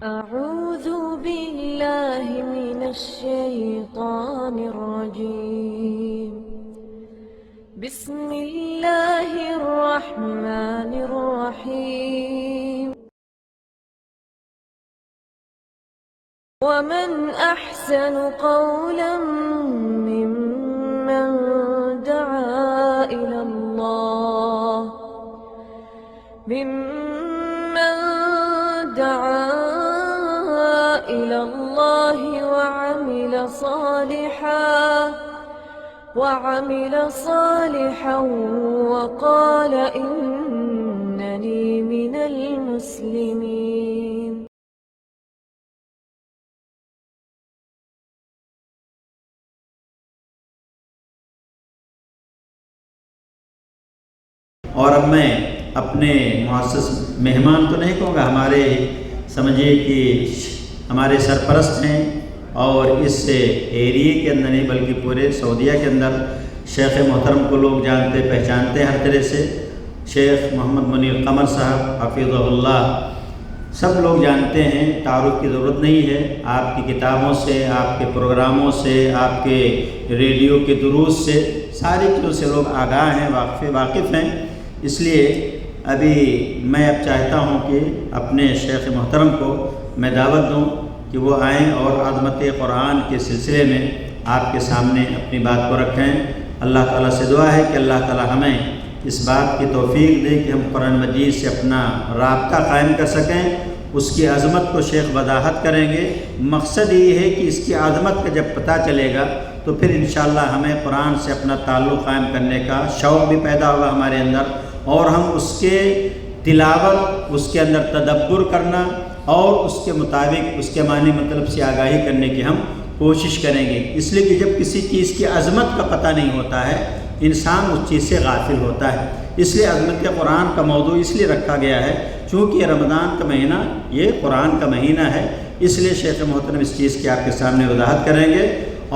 أعوذ بالله من الشيطان الرجيم. بسم الله الرحمن الرحيم. ومن أحسن قولا ممن دعا إلى الله وعمل صالحا وقال إنني من المسلمين. اور اب میں اپنے معزز مہمان تو نہیں کہوں گا، ہمارے سمجھیے کہ ہمارے سرپرست ہیں اور اس ایریے کے اندر نہیں بلکہ پورے سعودیہ کے اندر شیخ محترم کو لوگ جانتے پہچانتے ہیں ہر طرح سے. شیخ محمد منیر قمر صاحب حفظہ اللہ سب لوگ جانتے ہیں، تعارف کی ضرورت نہیں ہے. آپ کی کتابوں سے، آپ کے پروگراموں سے، آپ کے ریڈیو کے دروس سے ساری چیزوں سے لوگ آگاہ ہیں، واقف ہیں. اس لیے ابھی میں اب چاہتا ہوں کہ اپنے شیخ محترم کو میں دعوت دوں کہ وہ آئیں اور عظمت قرآن کے سلسلے میں آپ کے سامنے اپنی بات کو رکھیں. اللہ تعالیٰ سے دعا ہے کہ اللہ تعالیٰ ہمیں اس بات کی توفیق دے کہ ہم قرآن مجید سے اپنا رابطہ قائم کر سکیں. اس کی عظمت کو شیخ وضاحت کریں گے. مقصد یہ ہے کہ اس کی عظمت کا جب پتہ چلے گا تو پھر انشاءاللہ ہمیں قرآن سے اپنا تعلق قائم کرنے کا شوق بھی پیدا ہوگا ہمارے اندر، اور ہم اس کے تلاوت، اس کے اندر تدبر کرنا اور اس کے مطابق اس کے معنی مطلب سے آگاہی کرنے کی ہم کوشش کریں گے. اس لیے کہ جب کسی چیز کی عظمت کا پتہ نہیں ہوتا ہے انسان اس چیز سے غافل ہوتا ہے. اس لیے عظمت قرآن کا موضوع اس لیے رکھا گیا ہے چونکہ رمضان کا مہینہ یہ قرآن کا مہینہ ہے. اس لیے شیخ محترم اس چیز کی آپ کے سامنے وضاحت کریں گے.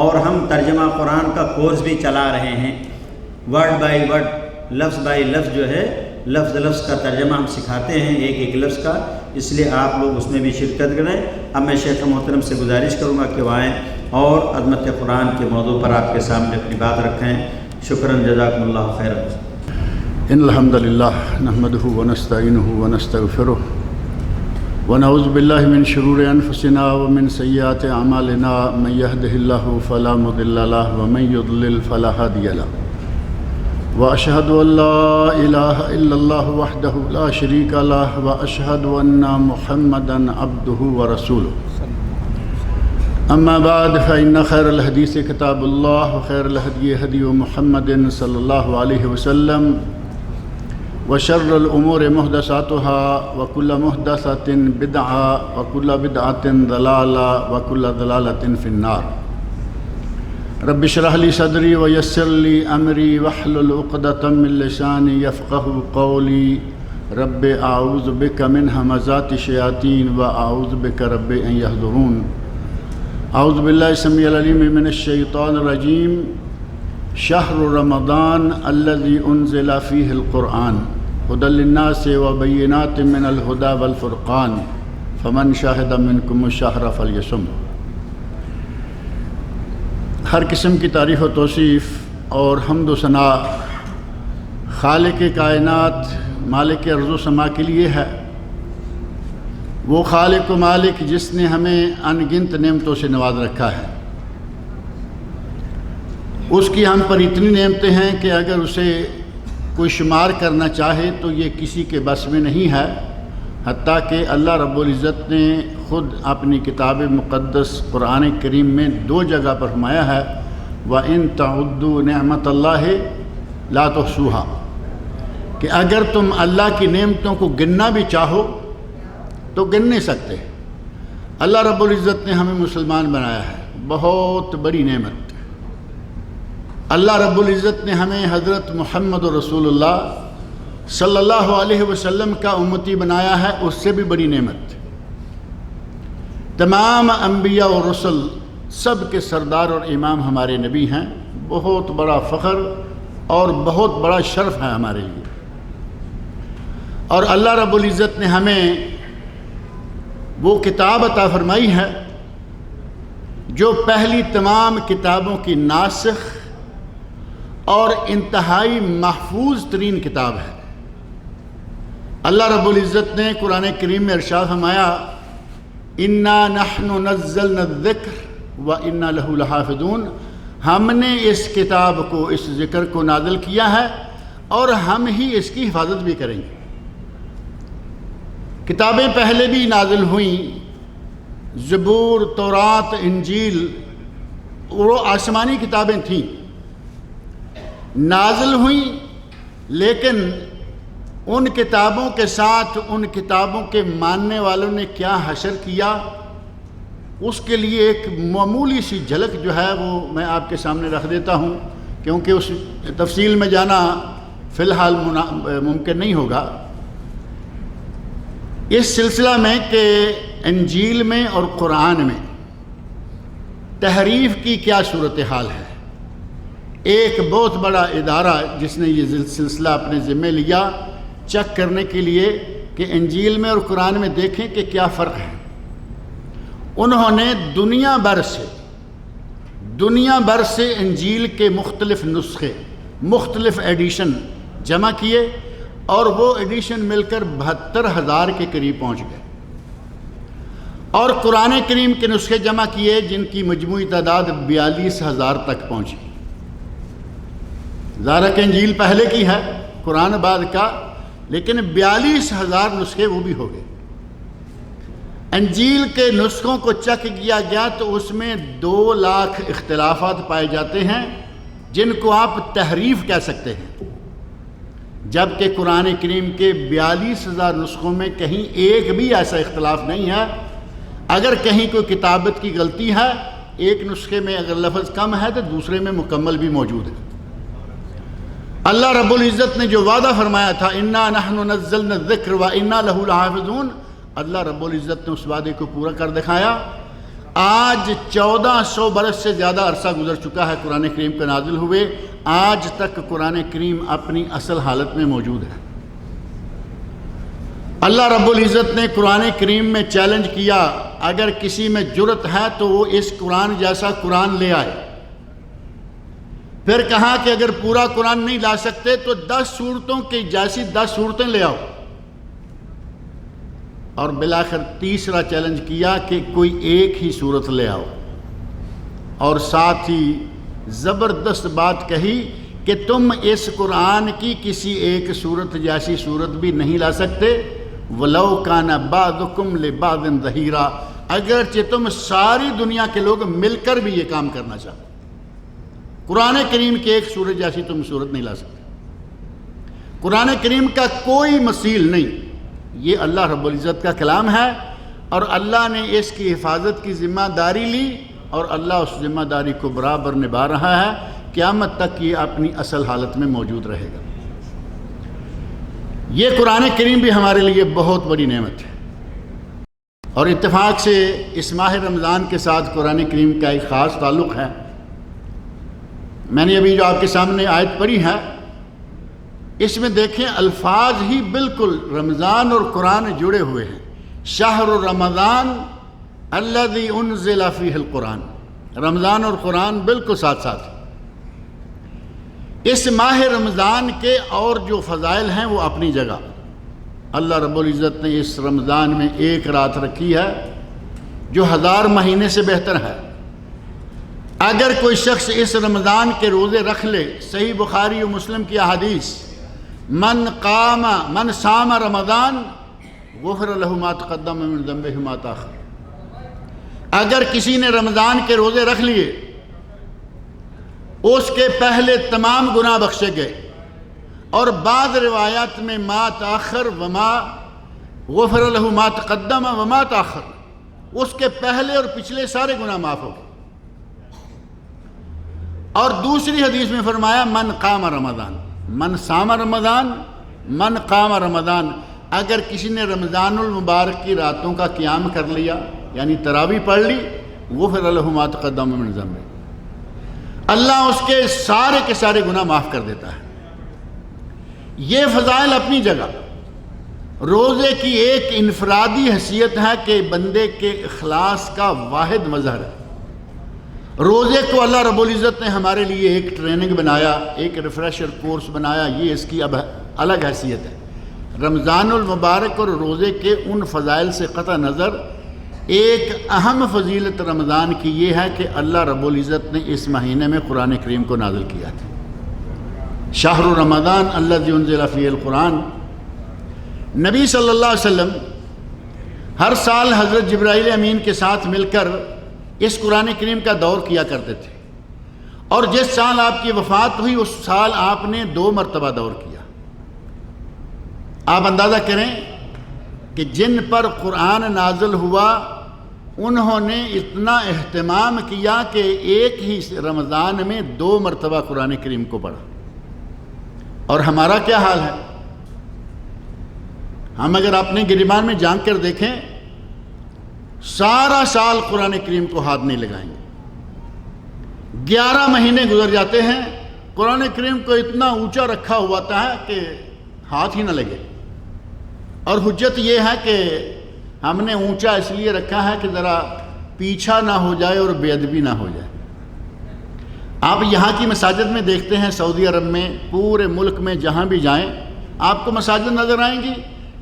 اور ہم ترجمہ قرآن کا کورس بھی چلا رہے ہیں، ورڈ بائی ورڈ، لفظ بائی لفظ جو ہے لفظ کا ترجمہ ہم سکھاتے ہیں، ایک ایک لفظ کا. اس لیے آپ لوگ اس میں بھی شرکت کریں. اب میں شیخ محترم سے گزارش کروں گا کہ وہ آئیں اور عظمت قرآن کے موضوع پر آپ کے سامنے اپنی بات رکھیں. شکراً، جزاکم اللہ خیرا. ان الحمد للہ نحمده ونستعینه ونستغفره ونعوذ باللہ من شرور انفسنا ومن سیئات اعمالنا من يهده الله فلا مضل له ومن يضلل فلا هادي له واشهد ان لا اله الا الله وحده لا شريك له واشهد ان محمدا عبده ورسوله. اما بعد فان خير الحديث كتاب الله وخير الهدي هدي محمد صلى الله عليه وسلم وشر الامور محدثاتها وكل محدثة بدعة وكل بدعة ضلالة وكل ضلالة في النار. رب اشرح لي صدري ويسر لي امري واحلل عقدة من لساني يفقهوا قولي. رب اعوذ بك من همزات الشياطين واعوذ بك رب ان يحضرون. اعوذ بالله السميع العليم من الشيطان الرجيم. شهر رمضان الذي انزل فيه القرآن هدى للناس وبينات من الهدى والفرقان فمن شهد منكم الشهر فليصم. ہر قسم کی تعریف و توصیف اور حمد و ثنا خالق کائنات مالک ارض و سما کے لیے ہے. وہ خالق و مالک جس نے ہمیں ان گنت نعمتوں سے نواز رکھا ہے. اس کی ہم پر اتنی نعمتیں ہیں کہ اگر اسے کوئی شمار کرنا چاہے تو یہ کسی کے بس میں نہیں ہے. حتیٰ کہ اللہ رب العزت نے خود اپنی کتاب مقدس قرآن کریم میں 2 جگہ پر فرمایا ہے وَإِن تَعُدُّوا نِعْمَةَ اللَّهِ لَا تُحْصُوهَا، کہ اگر تم اللہ کی نعمتوں کو گننا بھی چاہو تو گن نہیں سکتے. اللہ رب العزت نے ہمیں مسلمان بنایا ہے، بہت بڑی نعمت. اللہ رب العزت نے ہمیں حضرت محمد رسول اللہ صلی اللہ علیہ وسلم کا امتی بنایا ہے، اس سے بھی بڑی نعمت. تمام انبیاء اور رسل سب کے سردار اور امام ہمارے نبی ہیں. بہت بڑا فخر اور بہت بڑا شرف ہے ہمارے لیے. اور اللہ رب العزت نے ہمیں وہ کتاب عطا فرمائی ہے جو پہلی تمام کتابوں کی ناسخ اور انتہائی محفوظ ترین کتاب ہے۔ اللہ رب العزت نے قرآن کریم میں ارشاد فرمایا انا نحن نزلنا الذکر وانا لہ لحافظون، ہم نے اس کتاب کو، اس ذکر کو نازل کیا ہے اور ہم ہی اس کی حفاظت بھی کریں گے۔ کتابیں پہلے بھی نازل ہوئیں، زبور، تورات، انجیل، وہ آسمانی کتابیں تھیں، نازل ہوئیں، لیکن ان کتابوں کے ساتھ ان کتابوں کے ماننے والوں نے کیا حشر کیا، اس کے لیے ایک معمولی سی جھلک جو ہے وہ میں آپ کے سامنے رکھ دیتا ہوں، کیونکہ اس تفصیل میں جانا فی الحال ممکن نہیں ہوگا۔ اس سلسلہ میں کہ انجیل میں اور قرآن میں تحریف کی کیا صورتحال ہے، ایک بہت بڑا ادارہ جس نے یہ سلسلہ اپنے ذمہ لیا چیک کرنے کے لیے کہ انجیل میں اور قرآن میں دیکھیں کہ کیا فرق ہے، انہوں نے دنیا بھر سے انجیل کے مختلف نسخے، مختلف ایڈیشن جمع کیے اور وہ ایڈیشن مل کر 72,000 کے قریب پہنچ گئے، اور قرآن کریم کے نسخے جمع کیے جن کی مجموعی تعداد 42,000 تک پہنچی۔ ظاہر کہ انجیل پہلے کی ہے، قرآن بعد کا، لیکن 42,000 نسخے وہ بھی ہو گئے۔ انجیل کے نسخوں کو چیک کیا گیا تو اس میں 2 لاکھ اختلافات پائے جاتے ہیں جن کو آپ تحریف کہہ سکتے ہیں، جبکہ قرآن کریم کے 42,000 نسخوں میں کہیں ایک بھی ایسا اختلاف نہیں ہے۔ اگر کہیں کوئی کتابت کی غلطی ہے، ایک نسخے میں اگر لفظ کم ہے تو دوسرے میں مکمل بھی موجود ہے۔ اللہ رب العزت نے جو وعدہ فرمایا تھا انا نحن نزلنا الذکر وانا لہ لحافظون، اللہ رب العزت نے اس وعدے کو پورا کر دکھایا۔ آج 1400 برس سے زیادہ عرصہ گزر چکا ہے قرآن کریم کے نازل ہوئے، آج تک قرآن کریم اپنی اصل حالت میں موجود ہے۔ اللہ رب العزت نے قرآن کریم میں چیلنج کیا، اگر کسی میں جرت ہے تو وہ اس قرآن جیسا قرآن لے آئے۔ پھر کہا کہ اگر پورا قرآن نہیں لا سکتے تو 10 سورتوں کی جیسی 10 سورتیں لے آؤ، اور بالآخر تیسرا چیلنج کیا کہ کوئی ایک ہی سورت لے آؤ، اور ساتھ ہی زبردست بات کہی کہ تم اس قرآن کی کسی ایک سورت جیسی سورت بھی نہیں لا سکتے، وَلَوْ كَانَ بَعْضُكُمْ لِبَعْضٍ ظَهِيرًا، اگرچہ تم ساری دنیا کے لوگ مل کر بھی یہ کام کرنا چاہتے، قرآن کریم کی ایک سورت جیسی تم سورت نہیں لا سکتے۔ قرآن کریم کا کوئی مثیل نہیں، یہ اللہ رب العزت کا کلام ہے، اور اللہ نے اس کی حفاظت کی ذمہ داری لی، اور اللہ اس ذمہ داری کو برابر نبھا رہا ہے، قیامت تک یہ اپنی اصل حالت میں موجود رہے گا۔ یہ قرآن کریم بھی ہمارے لیے بہت بڑی نعمت ہے، اور اتفاق سے اس ماہ رمضان کے ساتھ قرآن کریم کا ایک خاص تعلق ہے۔ میں نے ابھی جو آپ کے سامنے آیت پڑھی ہے، اس میں دیکھیں الفاظ ہی بالکل رمضان اور قرآن جڑے ہوئے ہیں۔ شہر رمضان الذی انزل فیہ القرآن، رمضان اور قرآن بالکل ساتھ ساتھ۔ اس ماہ رمضان کے اور جو فضائل ہیں وہ اپنی جگہ، اللہ رب العزت نے اس رمضان میں ایک رات رکھی ہے جو 1000 مہینے سے بہتر ہے۔ اگر کوئی شخص اس رمضان کے روزے رکھ لے، صحیح بخاری و مسلم کی احادیث، من صام رمضان غفر له ما تقدم من ذنبه ما تاخر، اگر کسی نے رمضان کے روزے رکھ لیے اس کے پہلے تمام گناہ بخشے گئے، اور بعض روایات میں ما تاخر وما غفر له ما تقدم وما تاخر، اس کے پہلے اور پچھلے سارے گناہ معاف ہو گئے۔ اور دوسری حدیث میں فرمایا من قام رمضان، من صام رمضان، من قام رمضان، اگر کسی نے رمضان المبارک کی راتوں کا قیام کر لیا، یعنی تراویح پڑھ لی، غفر له ما تقدم من ذنبه، اللہ اس کے سارے گناہ معاف کر دیتا ہے۔ یہ فضائل اپنی جگہ، روزے کی ایک انفرادی حیثیت ہے کہ بندے کے اخلاص کا واحد مظہر ہے۔ روزے کو اللہ رب العزت نے ہمارے لیے ایک ٹریننگ بنایا، ایک ریفریشر کورس بنایا، یہ اس کی اب الگ حیثیت ہے۔ رمضان المبارک اور روزے کے ان فضائل سے قطع نظر ایک اہم فضیلت رمضان کی یہ ہے کہ اللہ رب العزت نے اس مہینے میں قرآن کریم کو نازل کیا تھا۔ شہر رمضان الذی انزل فیہ القرآن۔ نبی صلی اللہ علیہ وسلم ہر سال حضرت جبرائیل امین کے ساتھ مل کر اس قرآن کریم کا دور کیا کرتے تھے، اور جس سال آپ کی وفات ہوئی اس سال آپ نے 2 مرتبہ دور کیا۔ آپ اندازہ کریں کہ جن پر قرآن نازل ہوا انہوں نے اتنا اہتمام کیا کہ ایک ہی رمضان میں 2 مرتبہ قرآن کریم کو پڑھا۔ اور ہمارا کیا حال ہے؟ ہم اگر اپنے گریبان میں جھانک کر دیکھیں، سارا سال قرآن کریم کو ہاتھ نہیں لگائیں گے۔ 11 مہینے گزر جاتے ہیں، قرآن کریم کو اتنا اونچا رکھا ہوا ہے کہ ہاتھ ہی نہ لگے۔ اور حجت یہ ہے کہ ہم نے اونچا اس لیے رکھا ہے کہ ذرا پیچھا نہ ہو جائے اور بے ادبی نہ ہو جائے۔ آپ یہاں کی مساجد میں دیکھتے ہیں، سعودی عرب میں، پورے ملک میں جہاں بھی جائیں آپ کو مساجد نظر آئیں گی،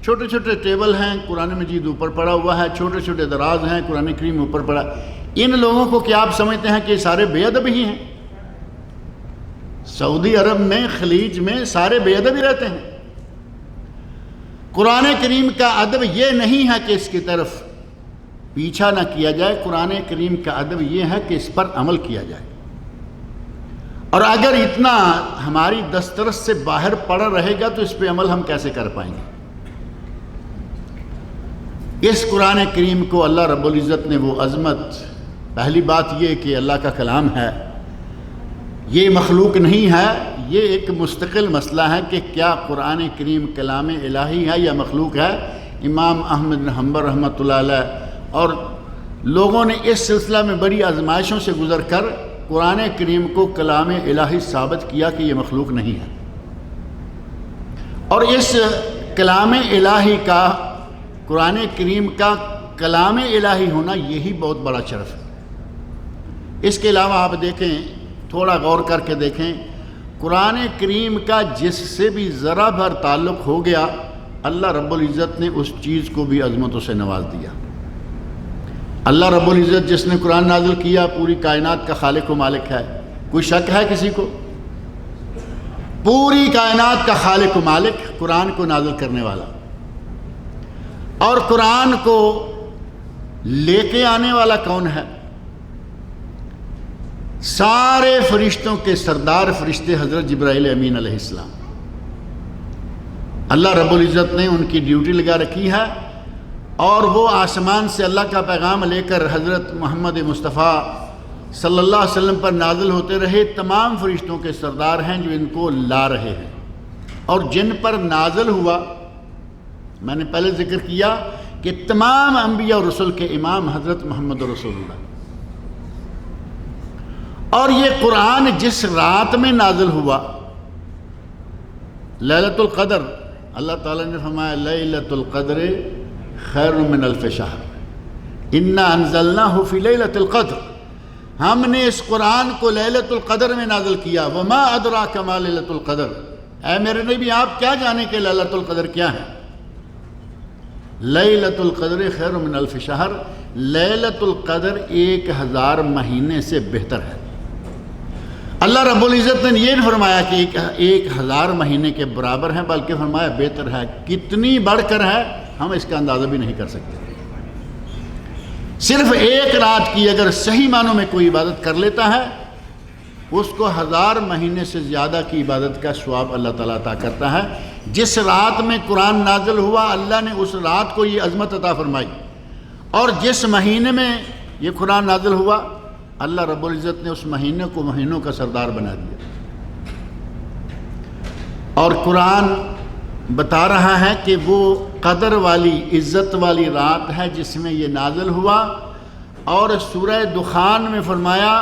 چھوٹے چھوٹے ٹیبل ہیں، قرآن مجید اوپر پڑا ہوا ہے، چھوٹے چھوٹے دراز ہیں، قرآن کریم اوپر پڑا۔ ان لوگوں کو کیا آپ سمجھتے ہیں کہ یہ سارے بے ادب ہی ہیں؟ سعودی عرب میں، خلیج میں سارے بے ادب ہی رہتے ہیں۔ قرآن کریم کا ادب یہ نہیں ہے کہ اس کی طرف پیچھا نہ کیا جائے، قرآن کریم کا ادب یہ ہے کہ اس پر عمل کیا جائے۔ اور اگر اتنا ہماری دسترس سے باہر پڑا رہے گا تو اس پہ عمل ہم کیسے کر پائیں گے؟ اس قرآن کریم کو اللہ رب العزت نے وہ عظمت، پہلی بات یہ کہ اللہ کا کلام ہے، یہ مخلوق نہیں ہے۔ یہ ایک مستقل مسئلہ ہے کہ کیا قرآن کریم کلام الہی ہے یا مخلوق ہے۔ امام احمد بن حنبل رحمۃ اللہ علیہ اور لوگوں نے اس سلسلہ میں بڑی آزمائشوں سے گزر کر قرآن کریم کو کلام الہی ثابت کیا کہ یہ مخلوق نہیں ہے۔ اور اس کلام الہی کا، قرآن کریم کا کلام الہی ہونا یہی بہت بڑا شرف ہے۔ اس کے علاوہ آپ دیکھیں، تھوڑا غور کر کے دیکھیں، قرآن کریم کا جس سے بھی ذرا بھر تعلق ہو گیا اللہ رب العزت نے اس چیز کو بھی عظمتوں سے نواز دیا۔ اللہ رب العزت جس نے قرآن نازل کیا پوری کائنات کا خالق و مالک ہے، کوئی شک ہے کسی کو؟ پوری کائنات کا خالق و مالک، قرآن کو نازل کرنے والا، اور قرآن کو لے کے آنے والا کون ہے؟ سارے فرشتوں کے سردار فرشتے حضرت جبرائیل امین علیہ السلام۔ اللہ رب العزت نے ان کی ڈیوٹی لگا رکھی ہے، اور وہ آسمان سے اللہ کا پیغام لے کر حضرت محمد مصطفیٰ صلی اللہ علیہ وسلم پر نازل ہوتے رہے۔ تمام فرشتوں کے سردار ہیں جو ان کو لا رہے ہیں، اور جن پر نازل ہوا، میں نے پہلے ذکر کیا کہ تمام انبیاء اور رسل کے امام حضرت محمد رسول اللہ۔ اور یہ قرآن جس رات میں نازل ہوا، لیلۃ القدر، اللہ تعالیٰ نے فرمایا لیلۃ القدر خیر من الف شہر انا انزلناہ فی لیلۃ القدر، ہم نے اس قرآن کو لیلۃ القدر میں نازل کیا۔ وما ادراک ما لیلۃ القدر، اے میرے نبی آپ کیا جانے کہ لیلۃ القدر کیا ہے؟ لیلۃ القدر خیر من الف شہر، لیلۃ القدر 1000 مہینے سے بہتر ہے۔ اللہ رب العزت نے یہ نہیں فرمایا کہ 1000 مہینے کے برابر ہیں، بلکہ فرمایا بہتر ہے۔ کتنی بڑھ کر ہے ہم اس کا اندازہ بھی نہیں کر سکتے۔ صرف ایک رات کی اگر صحیح معنوں میں کوئی عبادت کر لیتا ہے، اس کو 1000 مہینے سے زیادہ کی عبادت کا ثواب اللہ تعالیٰ عطا کرتا ہے۔ جس رات میں قرآن نازل ہوا اللہ نے اس رات کو یہ عظمت عطا فرمائی، اور جس مہینے میں یہ قرآن نازل ہوا اللہ رب العزت نے اس مہینے کو مہینوں کا سردار بنا دیا۔ اور قرآن بتا رہا ہے کہ وہ قدر والی، عزت والی رات ہے جس میں یہ نازل ہوا، اور سورہ دخان میں فرمایا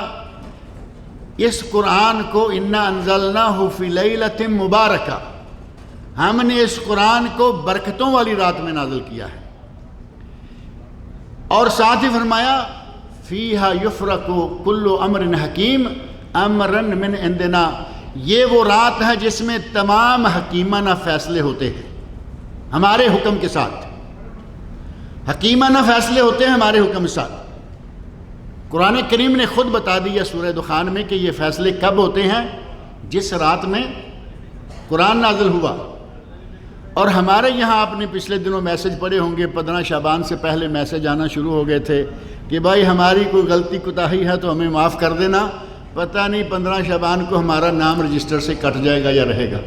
اس قرآن کو انا انزلناہ فی لیلۃ مبارکہ، ہم نے اس قرآن کو برکتوں والی رات میں نازل کیا ہے۔ اور ساتھ ہی فرمایا فیہا یفرق کل امر حکیم امرا من عندنا، یہ وہ رات ہے جس میں تمام حکیمانہ فیصلے ہوتے ہیں ہمارے حکم کے ساتھ، حکیمانہ فیصلے ہوتے ہیں ہمارے حکم کے ساتھ۔ قرآن کریم نے خود بتا دیا سورہ دخان میں کہ یہ فیصلے کب ہوتے ہیں، جس رات میں قرآن نازل ہوا۔ اور ہمارے یہاں آپ نے پچھلے دنوں میسج پڑھے ہوں گے، 15 شعبان سے پہلے میسج آنا شروع ہو گئے تھے کہ بھائی ہماری کوئی غلطی کوتاہی ہے تو ہمیں معاف کر دینا، پتہ نہیں 15 شعبان کو ہمارا نام رجسٹر سے کٹ جائے گا یا رہے گا۔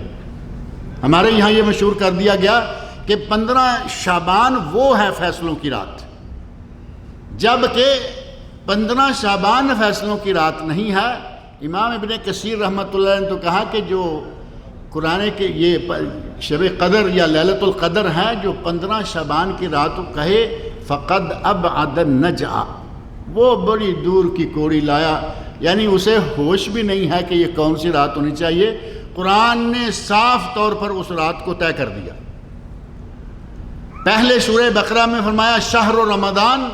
ہمارے یہاں یہ مشہور کر دیا گیا کہ 15 شعبان وہ ہے فیصلوں کی رات، جبکہ 15 شعبان فیصلوں کی رات نہیں ہے۔ امام ابن کثیر رحمۃ اللہ علیہ نے تو کہا کہ جو قرآن کے یہ شب قدر یا لیلۃ القدر ہے، جو 15 شعبان کی رات کو کہے فقد ابعد النجع، وہ بڑی دور کی کوڑی لایا، یعنی اسے ہوش بھی نہیں ہے کہ یہ کون سی رات ہونی چاہیے۔ قرآن نے صاف طور پر اس رات کو طے کر دیا۔ پہلے سورہ بقرہ میں فرمایا شہر رمضان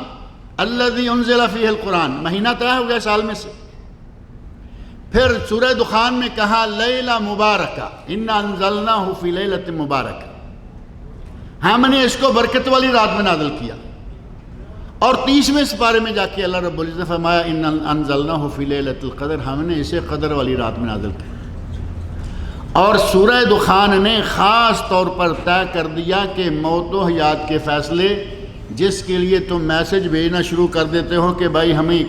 الذی انزل فیہ القرآن، مہینہ طے ہو گیا سال میں سے۔ پھر سورہ دخان میں کہا لیلہ مبارکہ انا انزلناہ فی لیلۃ مبارکہ، ہم نے اس کو برکت والی رات میں نازل کیا۔ اور 30ویں سپارے میں جا کے اللہ رب العزت نے فرمایا انا انزلناہ فی لیلۃ القدر، ہم نے اسے قدر والی رات میں نازل کیا۔ اور سورہ دخان نے خاص طور پر طے کر دیا کہ موت و حیات کے فیصلے، جس کے لیے تم میسج بھیجنا شروع کر دیتے ہو کہ بھائی ہمیں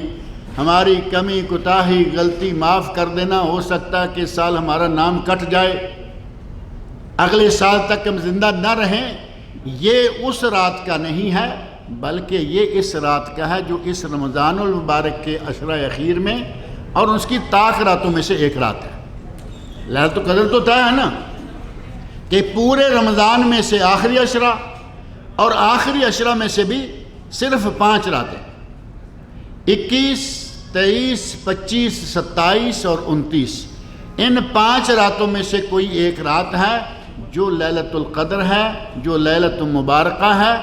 ہماری کمی کوتاہی غلطی معاف کر دینا، ہو سکتا ہے کہ اس سال ہمارا نام کٹ جائے، اگلے سال تک ہم زندہ نہ رہیں، یہ اس رات کا نہیں ہے، بلکہ یہ اس رات کا ہے جو اس رمضان المبارک کے عشرہ اخیر میں اور اس کی طاق راتوں میں سے ایک رات ہے۔ لیلۃ القدر تو طے ہے نا کہ پورے رمضان میں سے آخری عشرہ اور آخری عشرہ میں سے بھی صرف 5 راتیں، 21، 23، 25، 27 اور 29، ان 5 راتوں میں سے کوئی ایک رات ہے جو لیلۃ القدر ہے، جو لیلۃ مبارکہ ہے،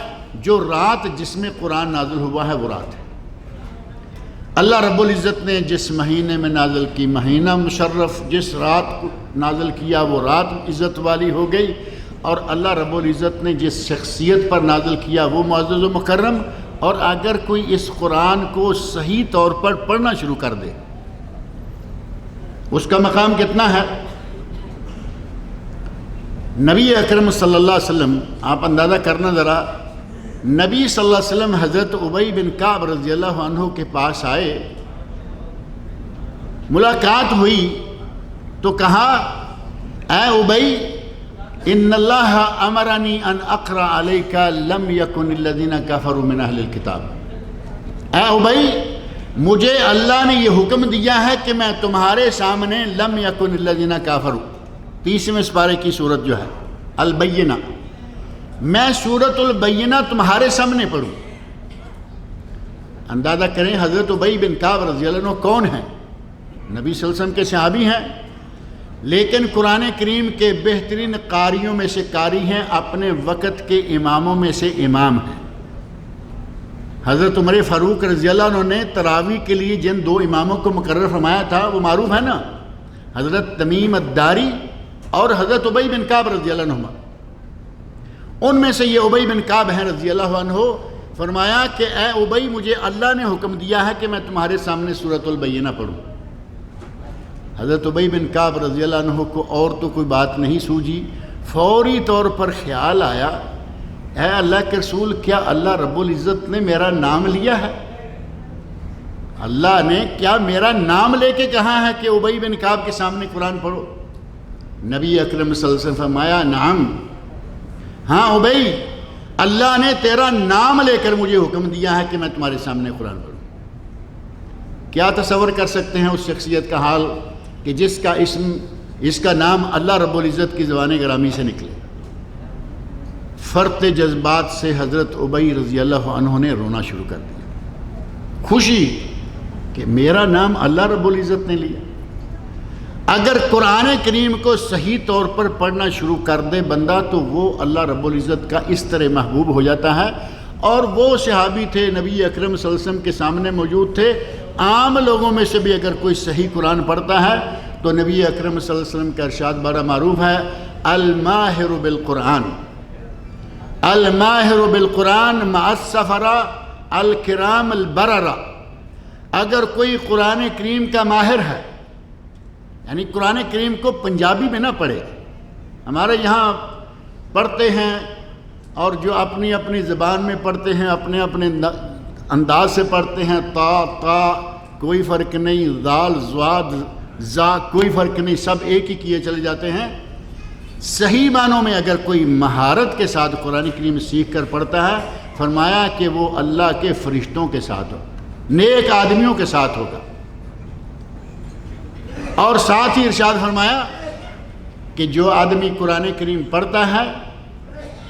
جو رات جس میں قرآن نازل ہوا ہے وہ رات ہے۔ اللہ رب العزت نے جس مہینے میں نازل کی، مہینہ مشرف، جس رات کو نازل کیا وہ رات عزت والی ہو گئی، اور اللہ رب العزت نے جس شخصیت پر نازل کیا وہ معزز و مکرم۔ اور اگر کوئی اس قرآن کو صحیح طور پر پڑھنا شروع کر دے، اس کا مقام کتنا ہے۔ نبی اکرم صلی اللہ علیہ وسلم، آپ اندازہ کرنا ذرا، نبی صلی اللہ علیہ وسلم حضرت ابی بن کعب رضی اللہ عنہ کے پاس آئے، ملاقات ہوئی تو کہا اے ابی ان اللہ امرنی ان اقرأ علیک لم یکن الذین کفروا من اہل الکتاب، اے ابی مجھے اللہ نے یہ حکم دیا ہے کہ میں تمہارے سامنے لم یکن الذین کفروا، 30ویں سپارے کی صورت جو ہے البینہ، میں سورۃ البینہ تمہارے سامنے پڑھوں۔ اندازہ کریں حضرت ابی بن کعب رضی اللہ عنہ کون ہیں، نبی صلی اللہ علیہ وسلم کے صحابی ہیں، لیکن قرآن کریم کے بہترین قاریوں میں سے قاری ہیں، اپنے وقت کے اماموں میں سے امام ہیں۔ حضرت عمر فاروق رضی اللہ عنہ نے تراویح کے لیے جن 2 اماموں کو مقرر فرمایا تھا وہ معروف ہے نا، حضرت تمیم الداری اور حضرت ابی بن کعب رضی اللہ عنہ۔ ان میں سے یہ ابی بن کعب ہیں رضی اللہ عنہ۔ فرمایا کہ اے ابی مجھے اللہ نے حکم دیا ہے کہ میں تمہارے سامنے سورۃ البینہ پڑھوں۔ حضرت ابی بن کعب رضی اللہ عنہ کو اور تو کوئی بات نہیں سوجھی، فوری طور پر خیال آیا اے اللہ کے رسول، کیا اللہ رب العزت نے میرا نام لیا ہے؟ اللہ نے کیا میرا نام لے کے کہا ہے کہ ابی بن کعب کے سامنے قرآن پڑھو؟ نبی اکرم صلی اللہ علیہ وسلم فرمایا نعم، ہاں ابی، اللہ نے تیرا نام لے کر مجھے حکم دیا ہے کہ میں تمہارے سامنے قرآن پڑھوں۔ کیا تصور کر سکتے ہیں اس شخصیت کا حال کہ جس کا اسم، اس کا نام اللہ رب العزت کی زبان گرامی سے نکلے۔ فرط جذبات سے حضرت ابی رضی اللہ عنہ نے رونا شروع کر دیا، خوشی کہ میرا نام اللہ رب العزت نے لیا۔ اگر قرآن کریم کو صحیح طور پر پڑھنا شروع کر دے بندہ تو وہ اللہ رب العزت کا اس طرح محبوب ہو جاتا ہے. اور وہ صحابی تھے، نبی اکرم صلی اللہ علیہ وسلم کے سامنے موجود تھے. عام لوگوں میں سے بھی اگر کوئی صحیح قرآن پڑھتا ہے تو نبی اکرم صلی اللہ علیہ وسلم کا ارشاد بڑا معروف ہے، الماہر بالقرآن، الماہر بالقرآن مع السفرہ الکرام البررہ. اگر کوئی قرآن کریم کا ماہر ہے، یعنی قرآن کریم کو پنجابی میں نہ پڑھے، ہمارے یہاں پڑھتے ہیں اور جو اپنی اپنی زبان میں پڑھتے ہیں، اپنے اپنے انداز سے پڑھتے ہیں، تا کوئی فرق نہیں، ذال ضاد زا کوئی فرق نہیں، سب ایک ہی کیے چلے جاتے ہیں. صحیح معنوں میں اگر کوئی مہارت کے ساتھ قرآن کریم سیکھ کر پڑھتا ہے، فرمایا کہ وہ اللہ کے فرشتوں کے ساتھ ہو، نیک آدمیوں کے ساتھ ہوگا. اور ساتھ ہی ارشاد فرمایا کہ جو آدمی قرآن کریم پڑھتا ہے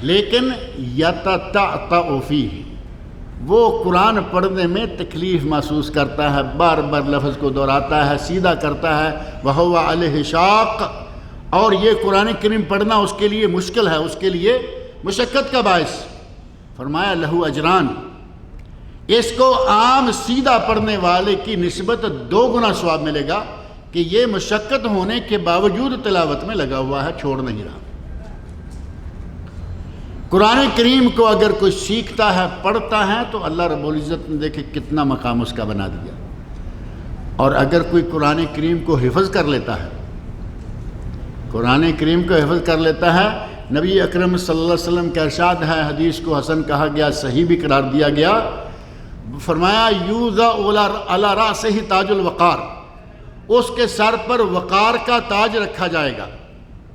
لیکن یتتعتع فیہ، وہ قرآن پڑھنے میں تکلیف محسوس کرتا ہے، بار بار لفظ کو دہراتا ہے، سیدھا کرتا ہے، وہو علیہ شاق، اور یہ قرآن کریم پڑھنا اس کے لیے مشکل ہے، اس کے لیے مشقت کا باعث. فرمایا لہو اجران، اس کو عام سیدھا پڑھنے والے کی نسبت 2 گنا ثواب ملے گا کہ یہ مشقت ہونے کے باوجود تلاوت میں لگا ہوا ہے، چھوڑ نہیں رہا. قرآن کریم کو اگر کوئی سیکھتا ہے، پڑھتا ہے تو اللہ رب العزت نے دیکھے کتنا مقام اس کا بنا دیا. اور اگر کوئی قرآن کریم کو حفظ کر لیتا ہے، قرآن کریم کو حفظ کر لیتا ہے، نبی اکرم صلی اللہ علیہ وسلم کا ارشاد ہے، حدیث کو حسن کہا گیا، صحیح بھی قرار دیا گیا. فرمایا یوضع علی رأسہ تاج الوقار، اس کے سر پر وقار کا تاج رکھا جائے گا.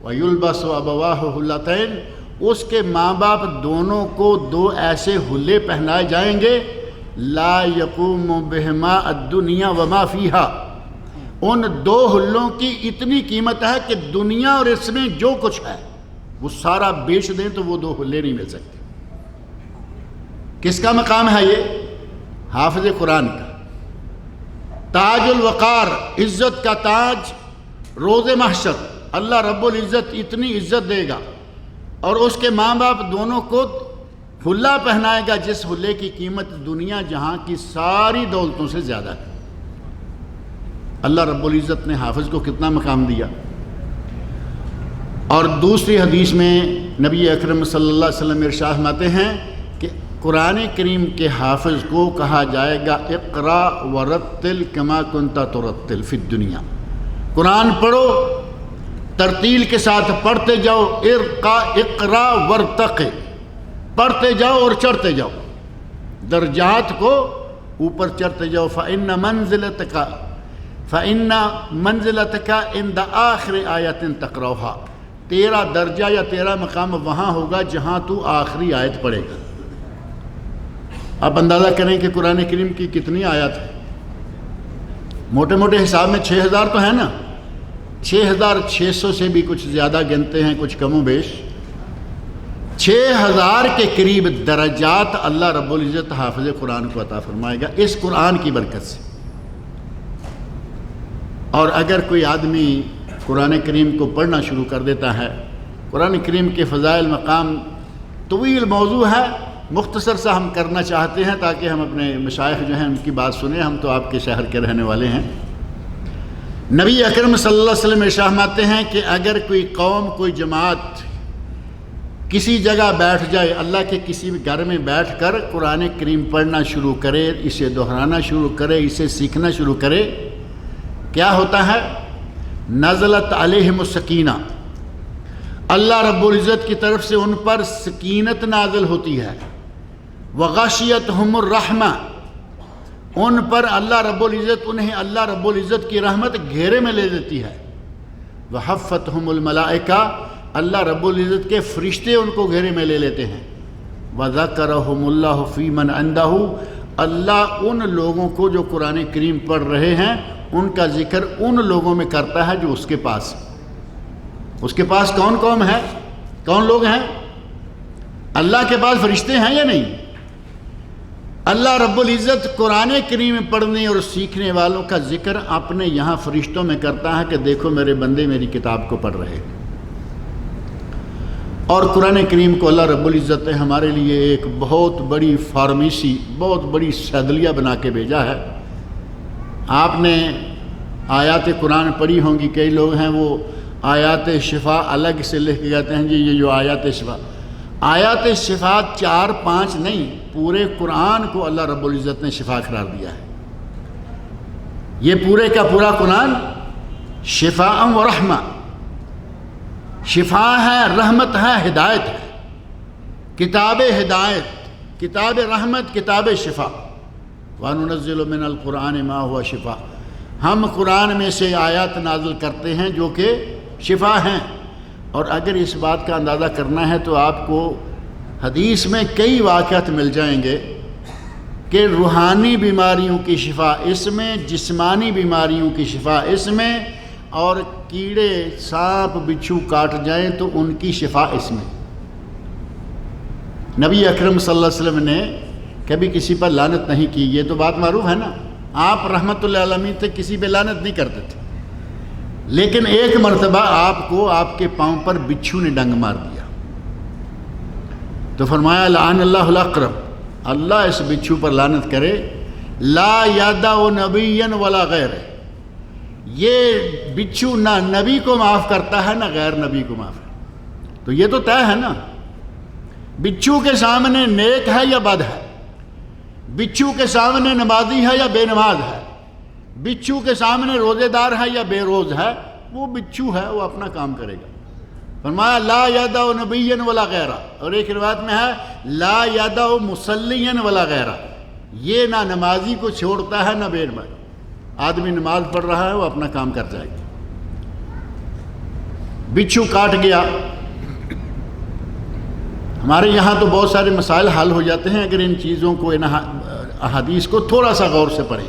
وَيُلْبَسُ أَبَوَاهُ حُلَّتَيْنِ، اس کے ماں باپ دونوں کو 2 ایسے حلے پہنائے جائیں گے، لا يقوم بهما الدنیا وما فیہا، ان 2 حلوں کی اتنی قیمت ہے کہ دنیا اور اس میں جو کچھ ہے وہ سارا بیچ دیں تو وہ 2 حلے نہیں مل سکتے. کس کا مقام ہے یہ؟ حافظ قرآن کا. تاج الوقار، عزت کا تاج. روز محشر اللہ رب العزت اتنی عزت دے گا اور اس کے ماں باپ دونوں کو حلہ پہنائے گا جس حلے کی قیمت دنیا جہاں کی ساری دولتوں سے زیادہ ہے. اللہ رب العزت نے حافظ کو کتنا مقام دیا. اور دوسری حدیث میں نبی اکرم صلی اللہ علیہ وسلم ارشاد فرماتے ہیں کہ قرآن کریم کے حافظ کو کہا جائے گا اقرا ورتل کما کنت ترتل فی الدنیا، قرآن پڑھو، ترتیل کے ساتھ پڑھتے جاؤ. اقرا ورتق، پڑھتے جاؤ اور چڑھتے جاؤ، درجات کو اوپر چڑھتے جاؤ. فإن منزلتک عند آخر آیت تقرأھا، تیرا درجہ یا تیرا مقام وہاں ہوگا جہاں تو آخری آیت پڑھے گا. آپ اندازہ کریں کہ قرآن کریم کی کتنی آیات ہیں. موٹے موٹے حساب میں 6000 تو ہے نا، 6600 سے بھی کچھ زیادہ گنتے ہیں، کچھ کم و بیش. 6000 کے قریب درجات اللہ رب العزت حافظ قرآن کو عطا فرمائے گا اس قرآن کی برکت سے. اور اگر کوئی آدمی قرآن کریم کو پڑھنا شروع کر دیتا ہے، قرآن کریم کے فضائل مقام طویل موضوع ہے، مختصر سا ہم کرنا چاہتے ہیں تاکہ ہم اپنے مشائخ جو ہیں ان کی بات سنیں. ہم تو آپ کے شہر کے رہنے والے ہیں. نبی اکرم صلی اللہ علیہ وسلم ارشاد فرماتے ہیں کہ اگر کوئی قوم، کوئی جماعت کسی جگہ بیٹھ جائے، اللہ کے کسی بھی گھر میں بیٹھ کر قرآن کریم پڑھنا شروع کرے، اسے دہرانا شروع کرے، اسے سیکھنا شروع کرے، کیا ہوتا ہے؟ نزلت علیہم السکینہ، اللہ رب العزت کی طرف سے ان پر سکینت نازل ہوتی ہے. وغشیتہم الرحمہ، ان پر اللہ رب العزت، انہیں اللہ رب العزت کی رحمت گھیرے میں لے لیتی ہے. وحفتہم الملائکہ، اللہ رب العزت کے فرشتے ان کو گھیرے میں لے لیتے ہیں. وذکرہم اللہ فی من عندہ، اللہ ان لوگوں کو جو قرآن کریم پڑھ رہے ہیں ان کا ذکر ان لوگوں میں کرتا ہے جو اس کے پاس. اس کے پاس کون کون ہے؟ کون لوگ ہیں؟ اللہ کے پاس فرشتے ہیں یا نہیں؟ اللہ رب العزت قرآن کریم پڑھنے اور سیکھنے والوں کا ذکر اپنے یہاں فرشتوں میں کرتا ہے کہ دیکھو میرے بندے میری کتاب کو پڑھ رہے ہیں۔ اور قرآن کریم کو اللہ رب العزت نے ہمارے لیے ایک بہت بڑی فارمیسی، بہت بڑی صیدلیہ بنا کے بھیجا ہے۔ آپ نے آیات قرآن پڑھی ہوں گی، کئی لوگ ہیں وہ آیات شفا الگ سے لکھ کے کہتے ہیں جی یہ جو آیات شفا، آیات شفا 4-5 نہیں، پورے قرآن کو اللہ رب العزت نے شفا قرار دیا ہے۔ یہ پورے کا پورا قرآن شفاء و رحمہ، شفا ہے، رحمت ہے، ہدایت ہے، کتاب ہدایت، کتاب رحمت، کتاب شفا۔ وَنُنَزِّلُ مِنَ الْقُرْآنِ مَا هُوَ شِفَاء، ہم قرآن میں سے آیات نازل کرتے ہیں جو کہ شفا ہیں۔ اور اگر اس بات کا اندازہ کرنا ہے تو آپ کو حدیث میں کئی واقعات مل جائیں گے کہ روحانی بیماریوں کی شفا اس میں، جسمانی بیماریوں کی شفا اس میں، اور کیڑے سانپ بچھو کاٹ جائیں تو ان کی شفا اس میں۔ نبی اکرم صلی اللہ علیہ وسلم نے کبھی کسی پر لعنت نہیں کی، یہ تو بات معروف ہے نا، آپ رحمت اللہ عالمین تھے، کسی پہ لعنت نہیں کرتے تھے، لیکن ایک مرتبہ آپ کو آپ کے پاؤں پر بچھو نے ڈنگ مار دیا تو فرمایا لعن اللہ الاقرب، اللہ اس بچھو پر لعنت کرے، لا یادع نبیا ولا غیر، یہ بچھو نہ نبی کو معاف کرتا ہے نہ غیر نبی کو معاف کرتا۔ تو یہ تو طے ہے نا، بچھو کے سامنے نیک ہے یا بد ہے، بچھو کے سامنے نمازی ہے یا بے نماز ہے، بچھو کے سامنے روزے دار ہے یا بے روز ہے، وہ بچھو ہے، وہ اپنا کام کرے گا۔ فرمایا لا یادع نبیا ولا غیرہ، اور ایک روایت میں ہے لا یادع مصلیا ولا غیرہ، یہ نہ نمازی کو چھوڑتا ہے نہ بے نمازی۔ آدمی نماز پڑھ رہا ہے وہ اپنا کام کر جائے گا۔ بچھو کاٹ گیا، ہمارے یہاں تو بہت سارے مسائل حل ہو جاتے ہیں اگر ان چیزوں کو، ان احادیث کو تھوڑا سا غور سے پڑھیں۔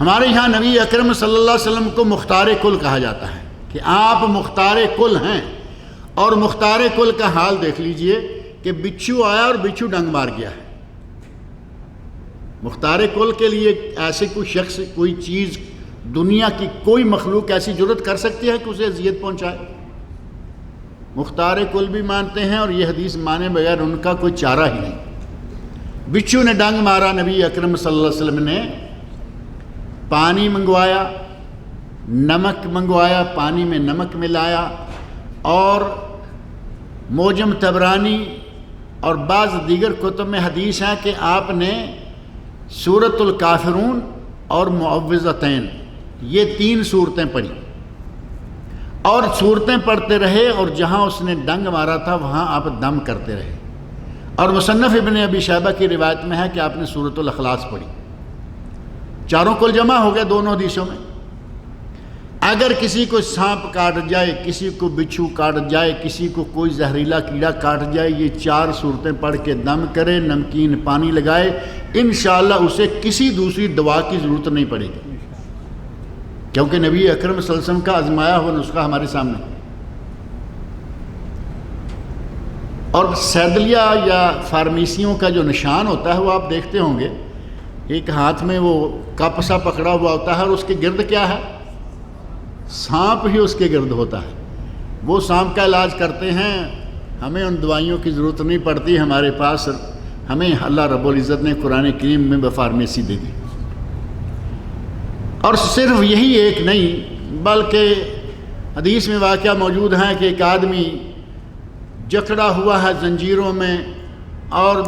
ہمارے یہاں نبی اکرم صلی اللہ علیہ وسلم کو مختار کل کہا جاتا ہے کہ آپ مختار کل ہیں، اور مختار کل کا حال دیکھ لیجئے کہ بچھو آیا اور بچھو ڈنگ مار گیا ہے۔ مختار کل کے لیے ایسے کوئی شخص، کوئی چیز، دنیا کی کوئی مخلوق ایسی جرت کر سکتی ہے کہ اسے اذیت پہنچائے؟ مختار کل بھی مانتے ہیں اور یہ حدیث مانے بغیر ان کا کوئی چارہ ہی نہیں۔ بچھو نے ڈنگ مارا، نبی اکرم صلی اللہ علیہ وسلم نے پانی منگوایا، نمک منگوایا، پانی میں نمک ملایا، اور موجم طبرانی اور بعض دیگر کتب میں حدیث ہے کہ آپ نے سورۃ الکافرون اور معوذتین، یہ 3 صورتیں پڑھی، اور صورتیں پڑھتے رہے، اور جہاں اس نے ڈنگ مارا تھا وہاں آپ دم کرتے رہے۔ اور مصنف ابن ابی شیبہ کی روایت میں ہے کہ آپ نے سورۃ الاخلاص پڑھی۔ چاروں کل جمع ہو گئے دونوں حدیثوں میں۔ اگر کسی کو سانپ کاٹ جائے، کسی کو بچھو کاٹ جائے، کسی کو کوئی زہریلا کیڑا کاٹ جائے، یہ 4 صورتیں پڑھ کے دم کرے، نمکین پانی لگائے، انشاءاللہ اسے کسی دوسری دوا کی ضرورت نہیں پڑے گی، کیونکہ نبی اکرم صلی اللہ علیہ وسلم کا آزمایا ہوا نسخہ ہمارے سامنے۔ اور صیدلیہ یا فارمیسیوں کا جو نشان ہوتا ہے وہ آپ دیکھتے ہوں گے، ایک ہاتھ میں وہ کپ سا پکڑا ہوا ہوتا ہے، اور اس کے گرد کیا ہے؟ سانپ ہی اس کے گرد ہوتا ہے۔ وہ سانپ کا علاج کرتے ہیں، ہمیں ان دوائیوں کی ضرورت نہیں پڑتی، ہمارے پاس، ہمیں اللہ رب العزت نے قرآن کریم میں فارمیسی دے دی۔ اور صرف یہی ایک نہیں بلکہ حدیث میں واقعہ موجود ہے کہ ایک آدمی جکڑا ہوا ہے زنجیروں میں اور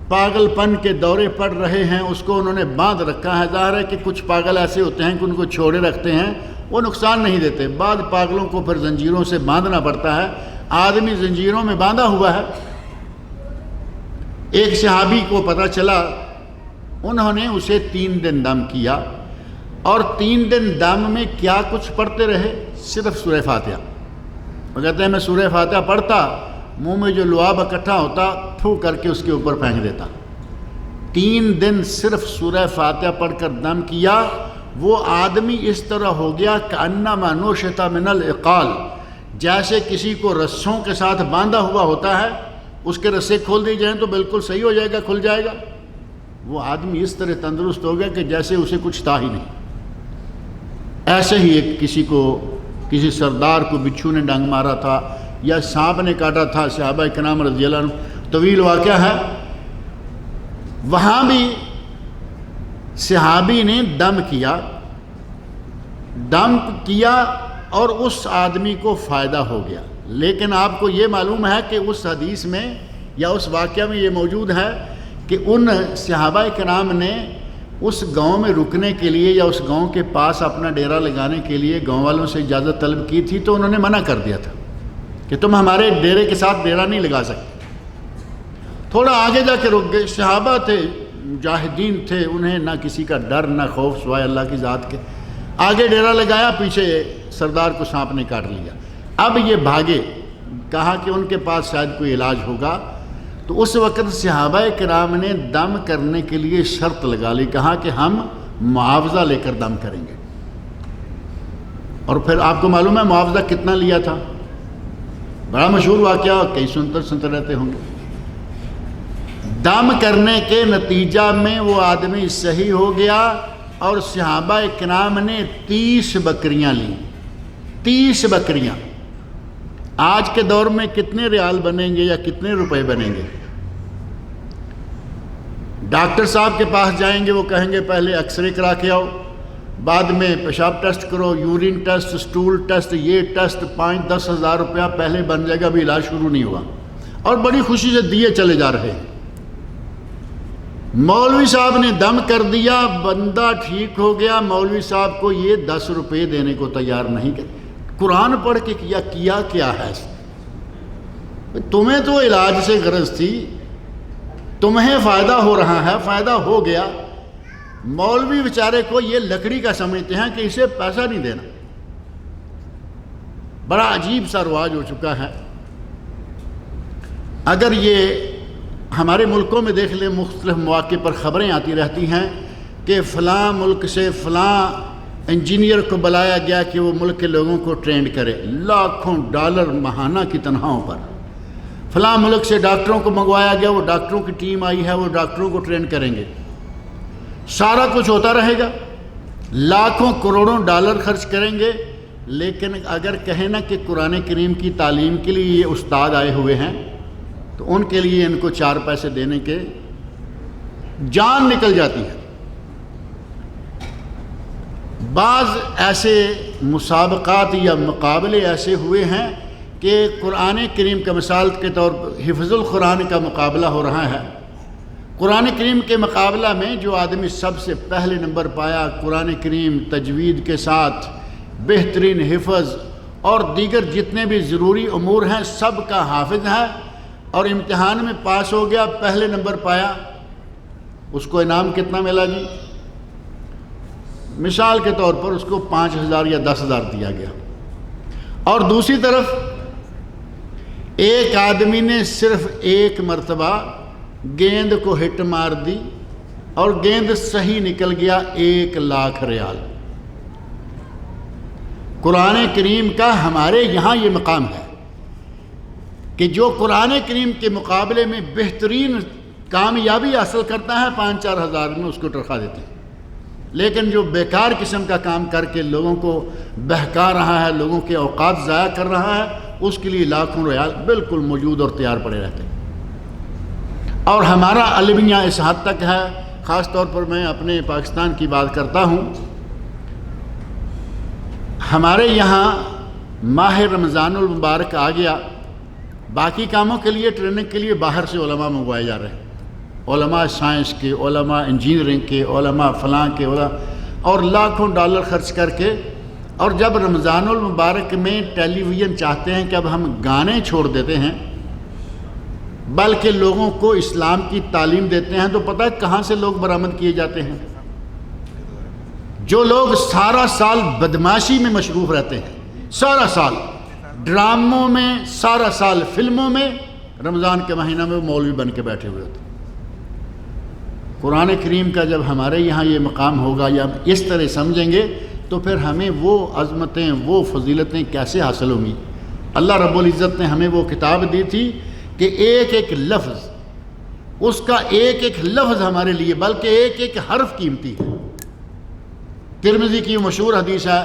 پاگل پن کے دورے پڑ رہے ہیں، اس کو انہوں نے باندھ رکھا ہے۔ ظاہر ہے کہ کچھ پاگل ایسے ہوتے ہیں کہ ان کو چھوڑے رکھتے ہیں، وہ نقصان نہیں دیتے، بعض پاگلوں کو پھر زنجیروں سے باندھنا پڑتا ہے۔ آدمی زنجیروں میں باندھا ہوا ہے۔ ایک صحابی کو پتہ چلا، انہوں نے اسے 3 دن دم کیا، اور 3 دن دم میں کیا کچھ پڑھتے رہے؟ صرف سورہ فاتحہ۔ وہ کہتے ہیں میں سورہ فاتحہ پڑھتا، منہ میں جو لعاب اکٹھا ہوتا پھو کر کے اس کے اوپر پھینک دیتا۔ 3 دن صرف سورہ فاتحہ پڑھ کر دم کیا، وہ آدمی اس طرح ہو گیا کأنما نوشط من العقال، جیسے کسی کو رسوں کے ساتھ باندھا ہوا ہوتا ہے، اس کے رسے کھول دی جائیں تو بالکل صحیح ہو جائے گا، کھل جائے گا۔ وہ آدمی اس طرح تندرست ہو گیا کہ جیسے اسے کچھ تھا ہی نہیں۔ ایسے ہی ایک کسی سردار کو بچھو نے ڈنگ مارا تھا یا سانپ نے کاٹا تھا، صحابہ کرام رضی اللہ عنہ، طویل واقعہ ہے، وہاں بھی صحابی نے دم کیا اور اس آدمی کو فائدہ ہو گیا۔ لیکن آپ کو یہ معلوم ہے کہ اس حدیث میں یا اس واقعہ میں یہ موجود ہے کہ ان صحابہ کرام نے اس گاؤں میں رکنے کے لیے یا اس گاؤں کے پاس اپنا ڈیرا لگانے کے لیے گاؤں والوں سے اجازت طلب کی تھی، تو انہوں نے منع کر دیا تھا کہ تم ہمارے ڈیرے کے ساتھ ڈیرا نہیں لگا سکتے۔ تھوڑا آگے جا کے رک گئے، صحابہ تھے، مجاہدین تھے، انہیں نہ کسی کا ڈر نہ خوف سوائے اللہ کی ذات کے، آگے ڈیرا لگایا، پیچھے سردار کو سانپ نے کاٹ لیا۔ اب یہ بھاگے، کہا کہ ان کے پاس شاید کوئی علاج ہوگا، تو اس وقت صحابہ کرام نے دم کرنے کے لیے شرط لگا لی، کہا کہ ہم معاوضہ لے کر دم کریں گے۔ اور پھر آپ کو معلوم ہے معاوضہ کتنا لیا تھا؟ بڑا مشہور واقعہ، کئی سنتے رہتے ہوں گے۔ دم کرنے کے نتیجہ میں وہ آدمی صحیح ہو گیا اور صحابہ کرام نے 30 بکریاں لیں۔ 30 بکریاں آج کے دور میں کتنے ریال بنیں گے یا کتنے روپے بنیں گے؟ ڈاکٹر صاحب کے پاس جائیں گے، وہ کہیں گے پہلے ایکس رے کرا کے آؤ، بعد میں پیشاب ٹیسٹ کرو، یورین ٹیسٹ، سٹول ٹیسٹ، یہ ٹیسٹ، 5-10 ہزار روپیہ پہلے بن جائے گا، ابھی علاج شروع نہیں ہوا، اور بڑی خوشی سے دیے چلے جا رہے ہیں۔ مولوی صاحب نے دم کر دیا، بندہ ٹھیک ہو گیا، مولوی صاحب کو یہ 10 روپے دینے کو تیار نہیں کہ قرآن پڑھ کے کیا ہے؟ تمہیں تو علاج سے غرض تھی، تمہیں فائدہ ہو رہا ہے، فائدہ ہو گیا، مولوی بیچارے کو یہ لکڑی کا سمجھتے ہیں کہ اسے پیسہ نہیں دینا۔ بڑا عجیب سا رواج ہو چکا ہے۔ اگر یہ ہمارے ملکوں میں دیکھ لیں، مختلف مواقع پر خبریں آتی رہتی ہیں کہ فلاں ملک سے فلاں انجینئر کو بلایا گیا کہ وہ ملک کے لوگوں کو ٹرینڈ کرے، لاکھوں ڈالر ماہانہ کی تنخواہوں پر۔ فلاں ملک سے ڈاکٹروں کو منگوایا گیا، وہ ڈاکٹروں کی ٹیم آئی ہے، وہ ڈاکٹروں کو ٹرین کریں گے۔ سارا کچھ ہوتا رہے گا، لاکھوں کروڑوں ڈالر خرچ کریں گے، لیکن اگر کہیں نا کہ قرآن کریم کی تعلیم کے لیے یہ استاد آئے ہوئے ہیں، تو ان کے لیے ان کو 4 پیسے دینے کے جان نکل جاتی ہے۔ بعض ایسے مسابقات یا مقابلے ایسے ہوئے ہیں کہ قرآن کریم کا مثال کے طور پر حفظ القرآن کا مقابلہ ہو رہا ہے۔ قرآن کریم کے مقابلہ میں جو آدمی سب سے پہلے نمبر پایا، قرآن کریم تجوید کے ساتھ بہترین حفظ اور دیگر جتنے بھی ضروری امور ہیں سب کا حافظ ہے، اور امتحان میں پاس ہو گیا، پہلے نمبر پایا، اس کو انعام کتنا ملا جی؟ مثال کے طور پر اس کو 5,000 یا 10,000 دیا گیا۔ اور دوسری طرف ایک آدمی نے صرف ایک مرتبہ گیند کو ہٹ مار دی اور گیند صحیح نکل گیا، 1,00,000 ریال۔ قرآن کریم کا ہمارے یہاں یہ مقام ہے کہ جو قرآن کریم کے مقابلے میں بہترین کامیابی حاصل کرتا ہے 5-4 ہزار میں اس کو تنخواہ دیتے ہیں، لیکن جو بیکار قسم کا کام کر کے لوگوں کو بہکا رہا ہے، لوگوں کے اوقات ضائع کر رہا ہے، اس کے لیے لاکھوں ریال بالکل موجود اور تیار پڑے رہتے ہیں۔ اور ہمارا المیہ اس حد تک ہے، خاص طور پر میں اپنے پاکستان کی بات کرتا ہوں، ہمارے یہاں ماہ رمضان المبارک آ گیا، باقی کاموں کے لیے ٹریننگ کے لیے باہر سے علماء منگوائے جا رہے ہیں، علماء سائنس کے، علماء انجینئرنگ کے، علماء فلاں کے، اور لاکھوں ڈالر خرچ کر کے، اور جب رمضان المبارک میں ٹیلی ویژن چاہتے ہیں کہ اب ہم گانے چھوڑ دیتے ہیں بلکہ لوگوں کو اسلام کی تعلیم دیتے ہیں، تو پتہ ہے کہاں سے لوگ برآمد کیے جاتے ہیں؟ جو لوگ سارا سال بدماشی میں مصروف رہتے ہیں، سارا سال ڈراموں میں، سارا سال فلموں میں، رمضان کے مہینہ میں وہ مولوی بن کے بیٹھے ہوئے ہوتے ہیں۔ قرآن کریم کا جب ہمارے یہاں یہ مقام ہوگا یا ہم اس طرح سمجھیں گے تو پھر ہمیں وہ عظمتیں، وہ فضیلتیں کیسے حاصل ہوں گی؟ اللہ رب العزت نے ہمیں وہ کتاب دی تھی کہ ایک ایک لفظ اس کا ایک ایک لفظ ہمارے لیے بلکہ ایک ایک حرف قیمتی ہے۔ ترمذی کی مشہور حدیث ہے،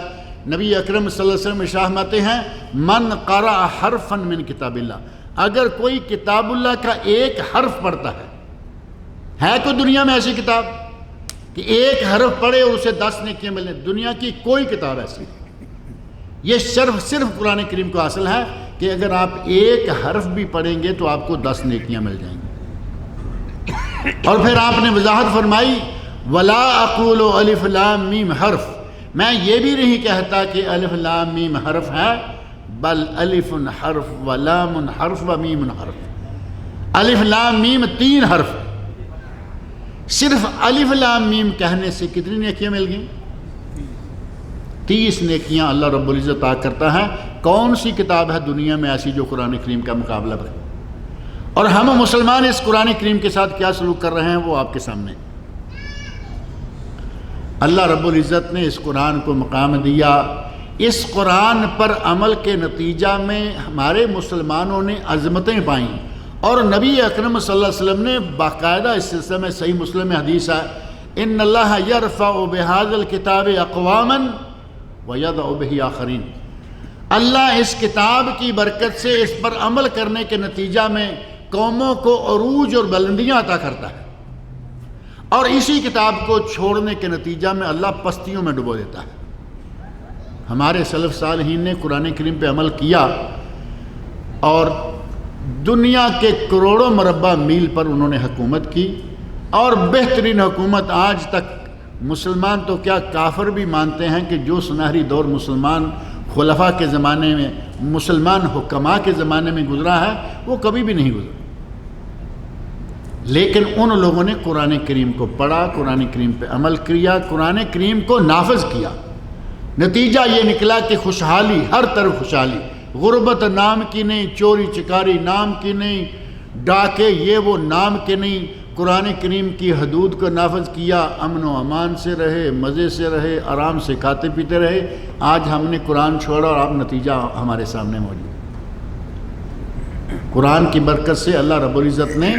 نبی اکرم صلی اللہ علیہ وسلم ارشاد فرماتے ہیں من قرأ حرفا من کتاب اللہ، اگر کوئی کتاب اللہ کا ایک حرف پڑھتا ہے کوئی دنیا میں ایسی کتاب کہ ایک حرف پڑھے اور اسے 10 نیکیاں ملیں؟ دنیا کی کوئی کتاب ایسی نہیں۔ یہ صرف قرآن کریم کو حاصل ہے کہ اگر آپ ایک حرف بھی پڑھیں گے تو آپ کو 10 نیکیاں مل جائیں گی۔ اور پھر آپ نے وضاحت فرمائی ولا اقول الف لام میم حرف، میں یہ بھی نہیں کہتا کہ الف لام میم حرف ہے، بل الف حرف و لام حرف و میم حرف۔ الف لام میم 3 حرف ہے۔ صرف الف لام میم کہنے سے کتنی نیکیاں مل گئیں؟ 30 نیکیاں اللہ رب العزت عطا کرتا ہے۔ کون سی کتاب ہے دنیا میں ایسی جو قرآن کریم کا مقابلہ کرے؟ اور ہم مسلمان اس قرآن کریم کے ساتھ کیا سلوک کر رہے ہیں وہ آپ کے سامنے۔ اللہ رب العزت نے اس قرآن کو مقام دیا، اس قرآن پر عمل کے نتیجہ میں ہمارے مسلمانوں نے عظمتیں پائیں، اور نبی اکرم صلی اللہ علیہ وسلم نے باقاعدہ اس سلسلے میں صحیح مسلم میں حدیث ہے ان اللہ یرفع بہذا الکتاب اقواما ویضع بہ آخرین، اللہ اس کتاب کی برکت سے اس پر عمل کرنے کے نتیجہ میں قوموں کو عروج اور بلندیاں عطا کرتا ہے، اور اسی کتاب کو چھوڑنے کے نتیجہ میں اللہ پستیوں میں ڈبو دیتا ہے۔ ہمارے سلف صالحین نے قرآن کریم پہ عمل کیا اور دنیا کے کروڑوں مربع میل پر انہوں نے حکومت کی، اور بہترین حکومت آج تک مسلمان تو کیا کافر بھی مانتے ہیں کہ جو سنہری دور مسلمان خلفاء کے زمانے میں، مسلمان حکماء کے زمانے میں گزرا ہے وہ کبھی بھی نہیں گزرا۔ لیکن ان لوگوں نے قرآن کریم کو پڑھا، قرآن کریم پہ عمل کیا، قرآن کریم کو نافذ کیا، نتیجہ یہ نکلا کہ خوشحالی، ہر طرف خوشحالی، غربت نام کی نہیں، چوری چکاری نام کی نہیں، ڈاکے یہ وہ نام کے نہیں، قرآن کریم کی حدود کو نافذ کیا، امن و امان سے رہے، مزے سے رہے، آرام سے کھاتے پیتے رہے۔ آج ہم نے قرآن چھوڑا اور اب نتیجہ ہمارے سامنے موجود۔ قرآن کی برکت سے اللہ رب العزت نے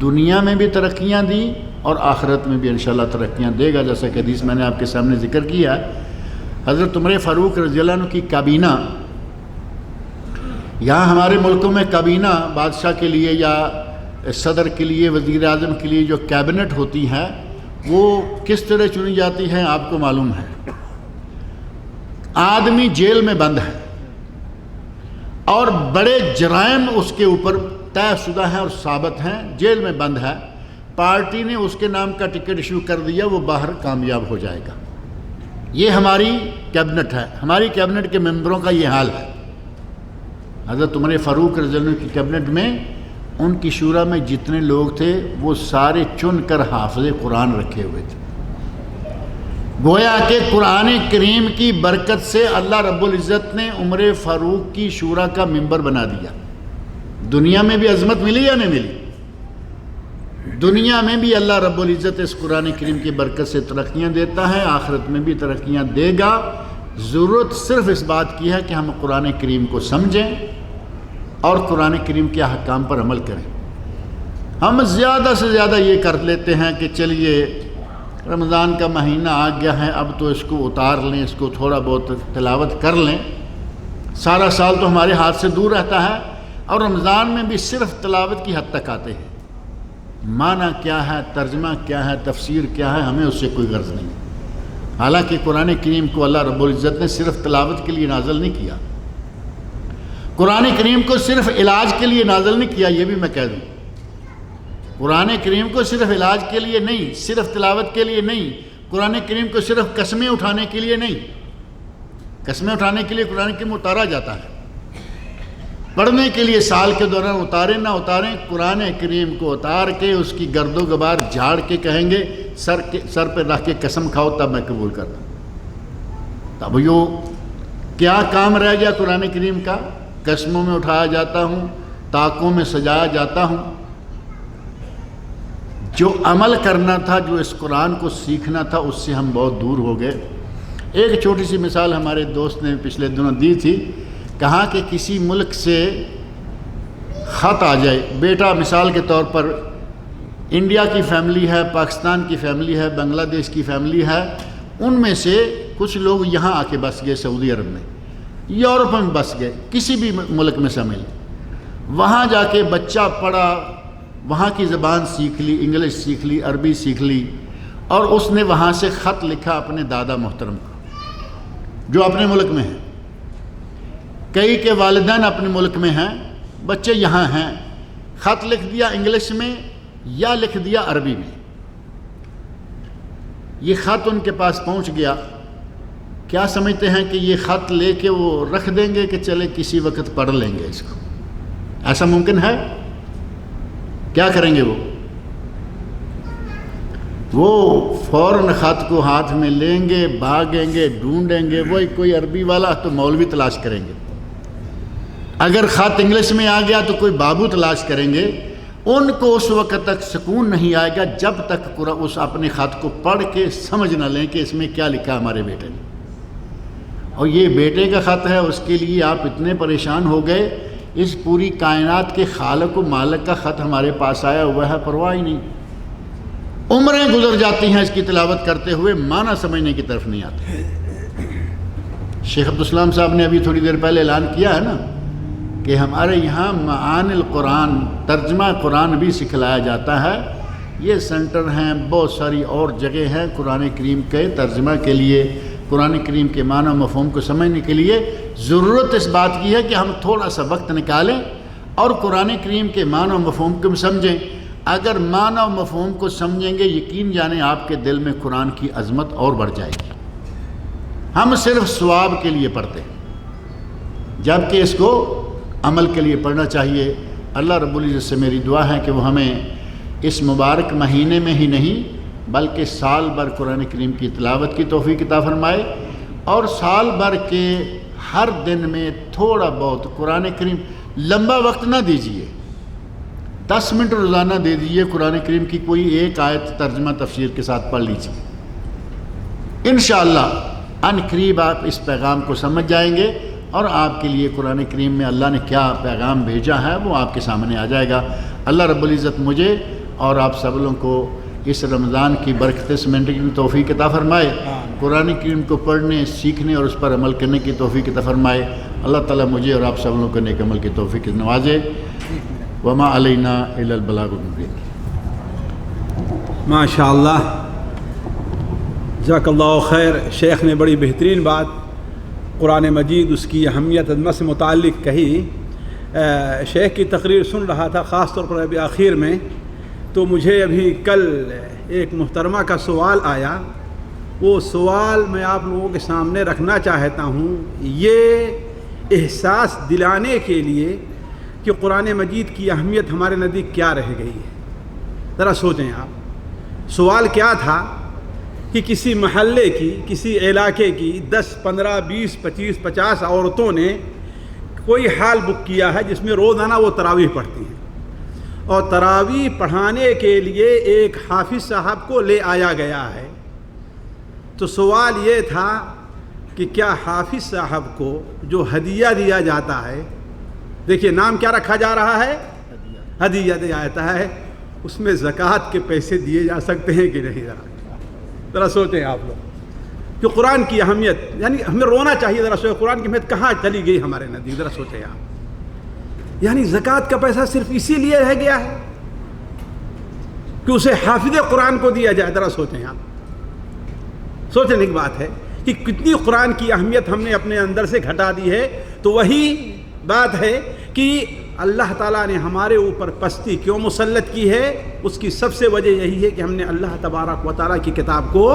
دنیا میں بھی ترقیاں دی اور آخرت میں بھی انشاءاللہ ترقیاں دے گا، جیسا کہ حدیث میں نے آپ کے سامنے ذکر کیا ہے۔ حضرت عمر فاروق رضی اللہ عنہ کی کابینہ، یہاں ہمارے ملکوں میں کابینہ بادشاہ کے لیے یا صدر کے لیے، وزیر اعظم کے لیے جو کیبنٹ ہوتی ہے وہ کس طرح چنی جاتی ہے آپ کو معلوم ہے۔ آدمی جیل میں بند ہے اور بڑے جرائم اس کے اوپر طے شدہ ہیں اور ثابت ہیں، جیل میں بند ہے، پارٹی نے اس کے نام کا ٹکٹ ایشو کر دیا، وہ باہر کامیاب ہو جائے گا۔ یہ ہماری کیبنٹ ہے، ہماری کیبنٹ کے ممبروں کا یہ حال ہے۔ حضرت عمر فاروق رضی اللہ عنہ کی کیبنٹ میں ان کی شورا میں جتنے لوگ تھے وہ سارے چن کر حافظ قرآن رکھے ہوئے تھے۔ گویا کہ قرآن کریم کی برکت سے اللہ رب العزت نے عمر فاروق کی شورا کا ممبر بنا دیا۔ دنیا میں بھی عظمت ملی یا نہیں ملی؟ دنیا میں بھی اللہ رب العزت اس قرآن کریم کی برکت سے ترقیاں دیتا ہے، آخرت میں بھی ترقیاں دے گا۔ ضرورت صرف اس بات کی ہے کہ ہم قرآن کریم کو سمجھیں اور قرآن کریم کے احکام پر عمل کریں۔ ہم زیادہ سے زیادہ یہ کر لیتے ہیں کہ چلیے رمضان کا مہینہ آ گیا ہے، اب تو اس کو اتار لیں، اس کو تھوڑا بہت تلاوت کر لیں۔ سارا سال تو ہمارے ہاتھ سے دور رہتا ہے اور رمضان میں بھی صرف تلاوت کی حد تک آتے ہیں۔ معنی کیا ہے، ترجمہ کیا ہے، تفسیر کیا ہے، ہمیں اس سے کوئی غرض نہیں۔ حالانکہ قرآن کریم کو اللہ رب العزت نے صرف تلاوت کے لیے نازل نہیں کیا، قرآن کریم کو صرف علاج کے لیے نازل نہیں کیا، یہ بھی میں کہہ دوں۔ قرآن کریم کو صرف علاج کے لیے نہیں، صرف تلاوت کے لیے نہیں، قرآن کریم کو صرف قسمیں اٹھانے کے لیے نہیں۔ قسمیں اٹھانے کے لیے قرآن کریم اتارا جاتا ہے، پڑھنے کے لیے سال کے دوران اتاریں نہ اتاریں، قرآن کریم کو اتار کے اس کی گرد و غبار جھاڑ کے کہیں گے سر پہ رکھ کے قسم کھاؤ تب میں قبول کرتا ہوں۔ تب یہ کیا کام رہ گیا قرآن کریم کا؟ قسموں میں اٹھایا جاتا ہوں، طاقوں میں سجایا جاتا ہوں۔ جو عمل کرنا تھا، جو اس قرآن کو سیکھنا تھا، اس سے ہم بہت دور ہو گئے۔ ایک چھوٹی سی مثال ہمارے دوست نے پچھلے دنوں دی تھی، کہا کہ کسی ملک سے خط آ جائے، بیٹا مثال کے طور پر انڈیا کی فیملی ہے، پاکستان کی فیملی ہے، بنگلہ دیش کی فیملی ہے، ان میں سے کچھ لوگ یہاں آ کے بس گئے سعودی عرب میں، یورپ میں بس گئے، کسی بھی ملک میں شامل، وہاں جا کے بچہ پڑھا، وہاں کی زبان سیکھ لی، انگلش سیکھ لی، عربی سیکھ لی، اور اس نے وہاں سے خط لکھا اپنے دادا محترم کو جو اپنے ملک میں ہیں۔ کئی کے والدین اپنے ملک میں ہیں، بچے یہاں ہیں، خط لکھ دیا انگلش میں یا لکھ دیا عربی میں۔ یہ خط ان کے پاس پہنچ گیا، کیا سمجھتے ہیں کہ یہ خط لے کے وہ رکھ دیں گے کہ چلے کسی وقت پڑھ لیں گے اس کو؟ ایسا ممکن ہے؟ کیا کریں گے وہ فوراً خط کو ہاتھ میں لیں گے، بھاگیں گے، ڈھونڈیں گے، وہی کوئی عربی والا تو مولوی تلاش کریں گے، اگر خط انگلش میں آ گیا تو کوئی بابو تلاش کریں گے۔ ان کو اس وقت تک سکون نہیں آئے گا جب تک اس اپنے خط کو پڑھ کے سمجھ نہ لیں کہ اس میں کیا لکھا ہمارے بیٹے نے، اور یہ بیٹے کا خط ہے، اس کے لیے آپ اتنے پریشان ہو گئے، اس پوری کائنات کے خالق و مالک کا خط ہمارے پاس آیا ہوا ہے، پرواہ ہی نہیں، عمریں گزر جاتی ہیں اس کی تلاوت کرتے ہوئے، معنی سمجھنے کی طرف نہیں آتے۔ شیخ عبدالسلام صاحب نے ابھی تھوڑی دیر پہلے اعلان کیا ہے نا کہ ہمارے یہاں معانی القرآن، ترجمہ قرآن بھی سکھلایا جاتا ہے۔ یہ سینٹر ہیں، بہت ساری اور جگہ ہیں قرآن کریم کے ترجمہ کے لیے، قرآن کریم کے معنی و مفہوم کو سمجھنے کے لیے۔ ضرورت اس بات کی ہے کہ ہم تھوڑا سا وقت نکالیں اور قرآن کریم کے معنی و مفہوم کو سمجھیں۔ اگر معنی و مفہوم کو سمجھیں گے، یقین جانیں آپ کے دل میں قرآن کی عظمت اور بڑھ جائے گی۔ ہم صرف ثواب کے لیے پڑھتے ہیں، جبکہ اس کو عمل کے لیے پڑھنا چاہیے۔ اللہ رب العزت سے میری دعا ہے کہ وہ ہمیں اس مبارک مہینے میں ہی نہیں بلکہ سال بھر قرآن کریم کی تلاوت کی توفیق عطا فرمائے، اور سال بھر کے ہر دن میں تھوڑا بہت قرآن کریم، لمبا وقت نہ دیجیے، 10 منٹ روزانہ دے دیجیے، قرآن کریم کی کوئی ایک آیت ترجمہ تفسیر کے ساتھ پڑھ لیجیے، انشاءاللہ ان قریب آپ اس پیغام کو سمجھ جائیں گے، اور آپ کے لیے قرآن کریم میں اللہ نے کیا پیغام بھیجا ہے وہ آپ کے سامنے آ جائے گا۔ اللہ رب العزت مجھے اور آپ سب لوگوں کو اس رمضان کی برکتیں سمیٹنے کی توفیق عطا فرمائے، قرآن کریم کو پڑھنے، سیکھنے اور اس پر عمل کرنے کی توفیق عطا فرمائے۔ اللہ تعالیٰ مجھے اور آپ سب لوگوں کو نیک عمل کی توفیق نوازے۔ وما علینا الا البلاغ المبین۔ ماشاء اللہ، جزاک اللہ خیر۔ شیخ نے بڑی بہترین بات قرآن مجید، اس کی اہمیت عظمت سے متعلق کہی۔ شیخ کی تقریر سن رہا تھا، خاص طور پر ابھی آخر میں، تو مجھے ابھی کل ایک محترمہ کا سوال آیا، وہ سوال میں آپ لوگوں کے سامنے رکھنا چاہتا ہوں، یہ احساس دلانے کے لیے کہ قرآن مجید کی اہمیت ہمارے نزدیک کیا رہ گئی ہے۔ ذرا سوچیں آپ، سوال کیا تھا کہ کسی محلے کی، کسی علاقے کی 10 15 20 25 50 عورتوں نے کوئی حال بک کیا ہے جس میں روزانہ وہ تراویح پڑھتی ہیں، اور تراویح پڑھانے کے لیے ایک حافظ صاحب کو لے آیا گیا ہے۔ تو سوال یہ تھا کہ کیا حافظ صاحب کو جو ہدیہ دیا جاتا ہے، دیکھیے نام کیا رکھا جا رہا ہے، ہدیہ دیا جاتا ہے، اس میں زکوٰۃ کے پیسے دیے جا سکتے ہیں کہ نہیں؟ ذرا سوچیں آپ لوگ، کہ قرآن کی اہمیت، یعنی ہمیں رونا چاہیے، ذرا سوچیں قرآن کی اہمیت کہاں چلی گئی ہمارے نزدیک، ذرا سوچیں آپ۔ یعنی زکوٰۃ کا پیسہ صرف اسی لیے رہ گیا ہے کہ اسے حافظ قرآن کو دیا جائے۔ ذرا سوچیں آپ، سوچنے کی بات ہے کہ کتنی قرآن کی اہمیت ہم نے اپنے اندر سے گھٹا دی ہے۔ تو وہی بات ہے کہ اللہ تعالیٰ نے ہمارے اوپر پستی کیوں مسلط کی ہے، اس کی سب سے وجہ یہی ہے کہ ہم نے اللہ تبارک و تعالیٰ کی کتاب کو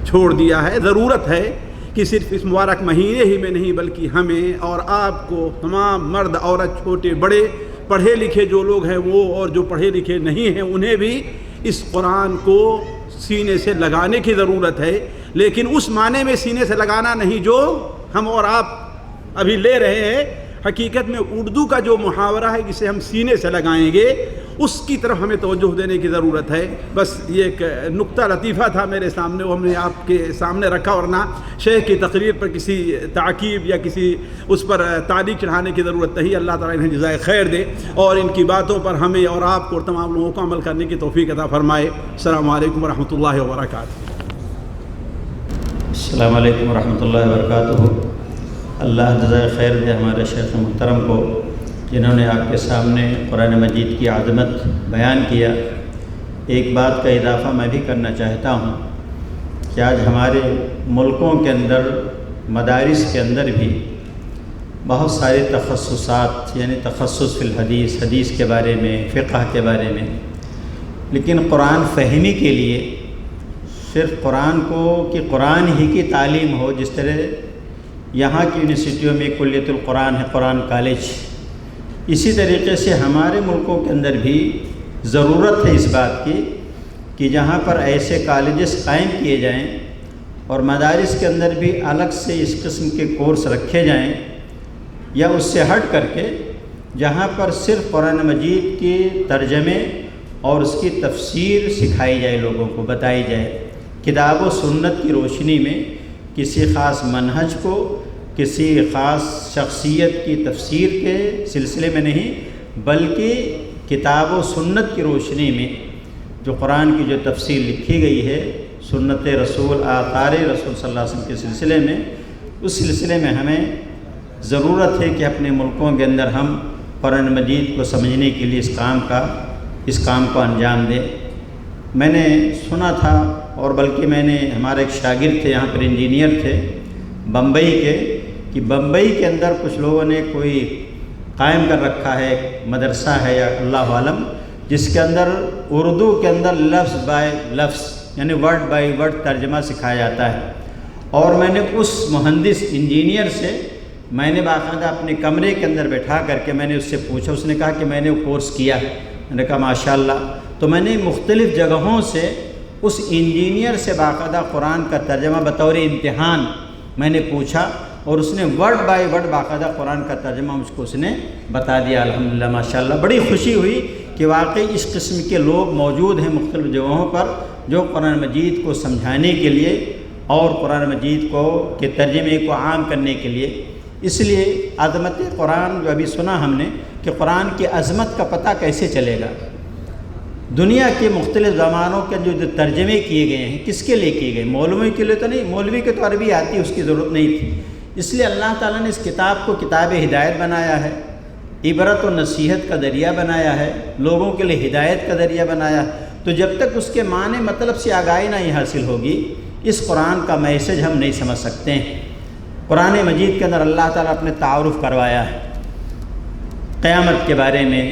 چھوڑ دیا ہے۔ ضرورت ہے کہ صرف اس مبارک مہینے ہی میں نہیں بلکہ ہمیں اور آپ کو، تمام مرد عورت چھوٹے بڑے، پڑھے لکھے جو لوگ ہیں وہ اور جو پڑھے لکھے نہیں ہیں انہیں بھی اس قرآن کو سینے سے لگانے کی ضرورت ہے، لیکن اس معنی میں سینے سے لگانا نہیں جو ہم اور آپ ابھی لے رہے ہیں۔ حقیقت میں اردو کا جو محاورہ ہے جسے ہم سینے سے لگائیں گے، اس کی طرف ہمیں توجہ دینے کی ضرورت ہے۔ بس یہ ایک نقطہ لطیفہ تھا میرے سامنے، وہ ہم نے آپ کے سامنے رکھا، ورنہ شیخ کی تقریر پر کسی تعقیب یا کسی اس پر تعلیق چڑھانے کی ضرورت نہیں۔ اللہ تعالیٰ انہیں جزائے خیر دے اور ان کی باتوں پر ہمیں اور آپ کو اور تمام لوگوں کو عمل کرنے کی توفیق عطا فرمائے۔ السلام علیکم ورحمۃ اللہ وبرکاتہ۔ السلام علیکم ورحمۃ اللہ وبرکاتہ۔ اللہ جزائے خیر دے ہمارے شیخ محترم کو، جنہوں نے آپ کے سامنے قرآن مجید کی عظمت بیان کیا۔ ایک بات کا اضافہ میں بھی کرنا چاہتا ہوں کہ آج ہمارے ملکوں کے اندر مدارس کے اندر بھی بہت سارے تخصصات، یعنی تخصص فی الحدیث، حدیث کے بارے میں، فقہ کے بارے میں، لیکن قرآن فہمی کے لیے صرف قرآن کو کہ قرآن ہی کی تعلیم ہو، جس طرح یہاں کی یونیورسٹیوں میں کلیت القرآن ہے، قرآن کالج، اسی طریقے سے ہمارے ملکوں کے اندر بھی ضرورت ہے اس بات کی کہ جہاں پر ایسے کالجز قائم کیے جائیں اور مدارس کے اندر بھی الگ سے اس قسم کے کورس رکھے جائیں، یا اس سے ہٹ کر کے جہاں پر صرف قرآن مجید کے ترجمے اور اس کی تفسیر سکھائی جائے، لوگوں کو بتائی جائے، کتاب و سنت کی روشنی میں، کسی خاص منہج کو، کسی خاص شخصیت کی تفسیر کے سلسلے میں نہیں، بلکہ کتاب و سنت کی روشنی میں جو قرآن کی جو تفسیر لکھی گئی ہے، سنت رسول، آثار رسول صلی اللہ علیہ وسلم کے سلسلے میں، اس سلسلے میں ہمیں ضرورت ہے کہ اپنے ملکوں کے اندر ہم قرآن مجید کو سمجھنے کے لیے اس کام کو انجام دیں۔ میں نے سنا تھا، اور بلکہ میں نے، ہمارے ایک شاگرد تھے یہاں پر، انجینئر تھے بمبئی کے، کہ بمبئی کے اندر کچھ لوگوں نے کوئی قائم کر رکھا ہے، مدرسہ ہے یا اللہ عالم، جس کے اندر اردو کے اندر لفظ بائی لفظ، یعنی ورڈ بائی ورڈ ترجمہ سکھایا جاتا ہے۔ اور میں نے اس مہندس انجینئر سے، میں نے باقاعدہ اپنے کمرے کے اندر بیٹھا کر کے میں نے اس سے پوچھا، اس نے کہا کہ میں نے وہ کورس کیا۔ میں نے کہا ماشاءاللہ۔ تو میں نے مختلف جگہوں سے اس انجینئر سے باقاعدہ قرآن کا ترجمہ بطور امتحان میں نے پوچھا، اور اس نے ورڈ بائی ورڈ باقاعدہ قرآن کا ترجمہ مجھ کو اس نے بتا دیا۔ الحمدللہ، ماشاءاللہ، بڑی خوشی ہوئی کہ واقعی اس قسم کے لوگ موجود ہیں مختلف جگہوں پر، جو قرآن مجید کو سمجھانے کے لیے اور قرآن مجید کو کے ترجمے کو عام کرنے کے لیے۔ اس لیے عظمت قرآن جو ابھی سنا ہم نے کہ قرآن کی عظمت کا پتہ کیسے چلے گا؟ دنیا کے مختلف زبانوں کے جو ترجمے کیے گئے ہیں، کس کے لیے کیے گئے؟ مولوی کے لیے تو نہیں، مولوی کے تو عربی آتی، اس کی ضرورت نہیں تھی۔ اس لیے اللہ تعالیٰ نے اس کتاب کو کتاب ہدایت بنایا ہے، عبرت و نصیحت کا ذریعہ بنایا ہے، لوگوں کے لیے ہدایت کا ذریعہ بنایا ہے۔ تو جب تک اس کے معنی مطلب سے آگاہی نہیں حاصل ہوگی، اس قرآن کا میسج ہم نہیں سمجھ سکتے ہیں۔ قرآن مجید کے اندر اللہ تعالیٰ اپنے تعارف کروایا ہے، قیامت کے بارے میں،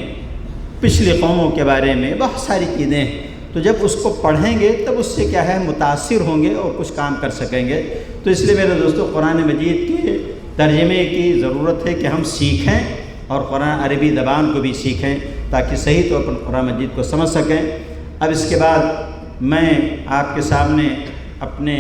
پچھلی قوموں کے بارے میں، بہت ساری چیزیں ہیں۔ تو جب اس کو پڑھیں گے تب اس سے کیا ہے، متاثر ہوں گے اور کچھ کام کر سکیں گے۔ تو اس لیے میرے دوستو، قرآن مجید کے ترجمے کی ضرورت ہے کہ ہم سیکھیں اور قرآن عربی زبان کو بھی سیکھیں، تاکہ صحیح طور پر قرآن مجید کو سمجھ سکیں۔ اب اس کے بعد میں آپ کے سامنے اپنے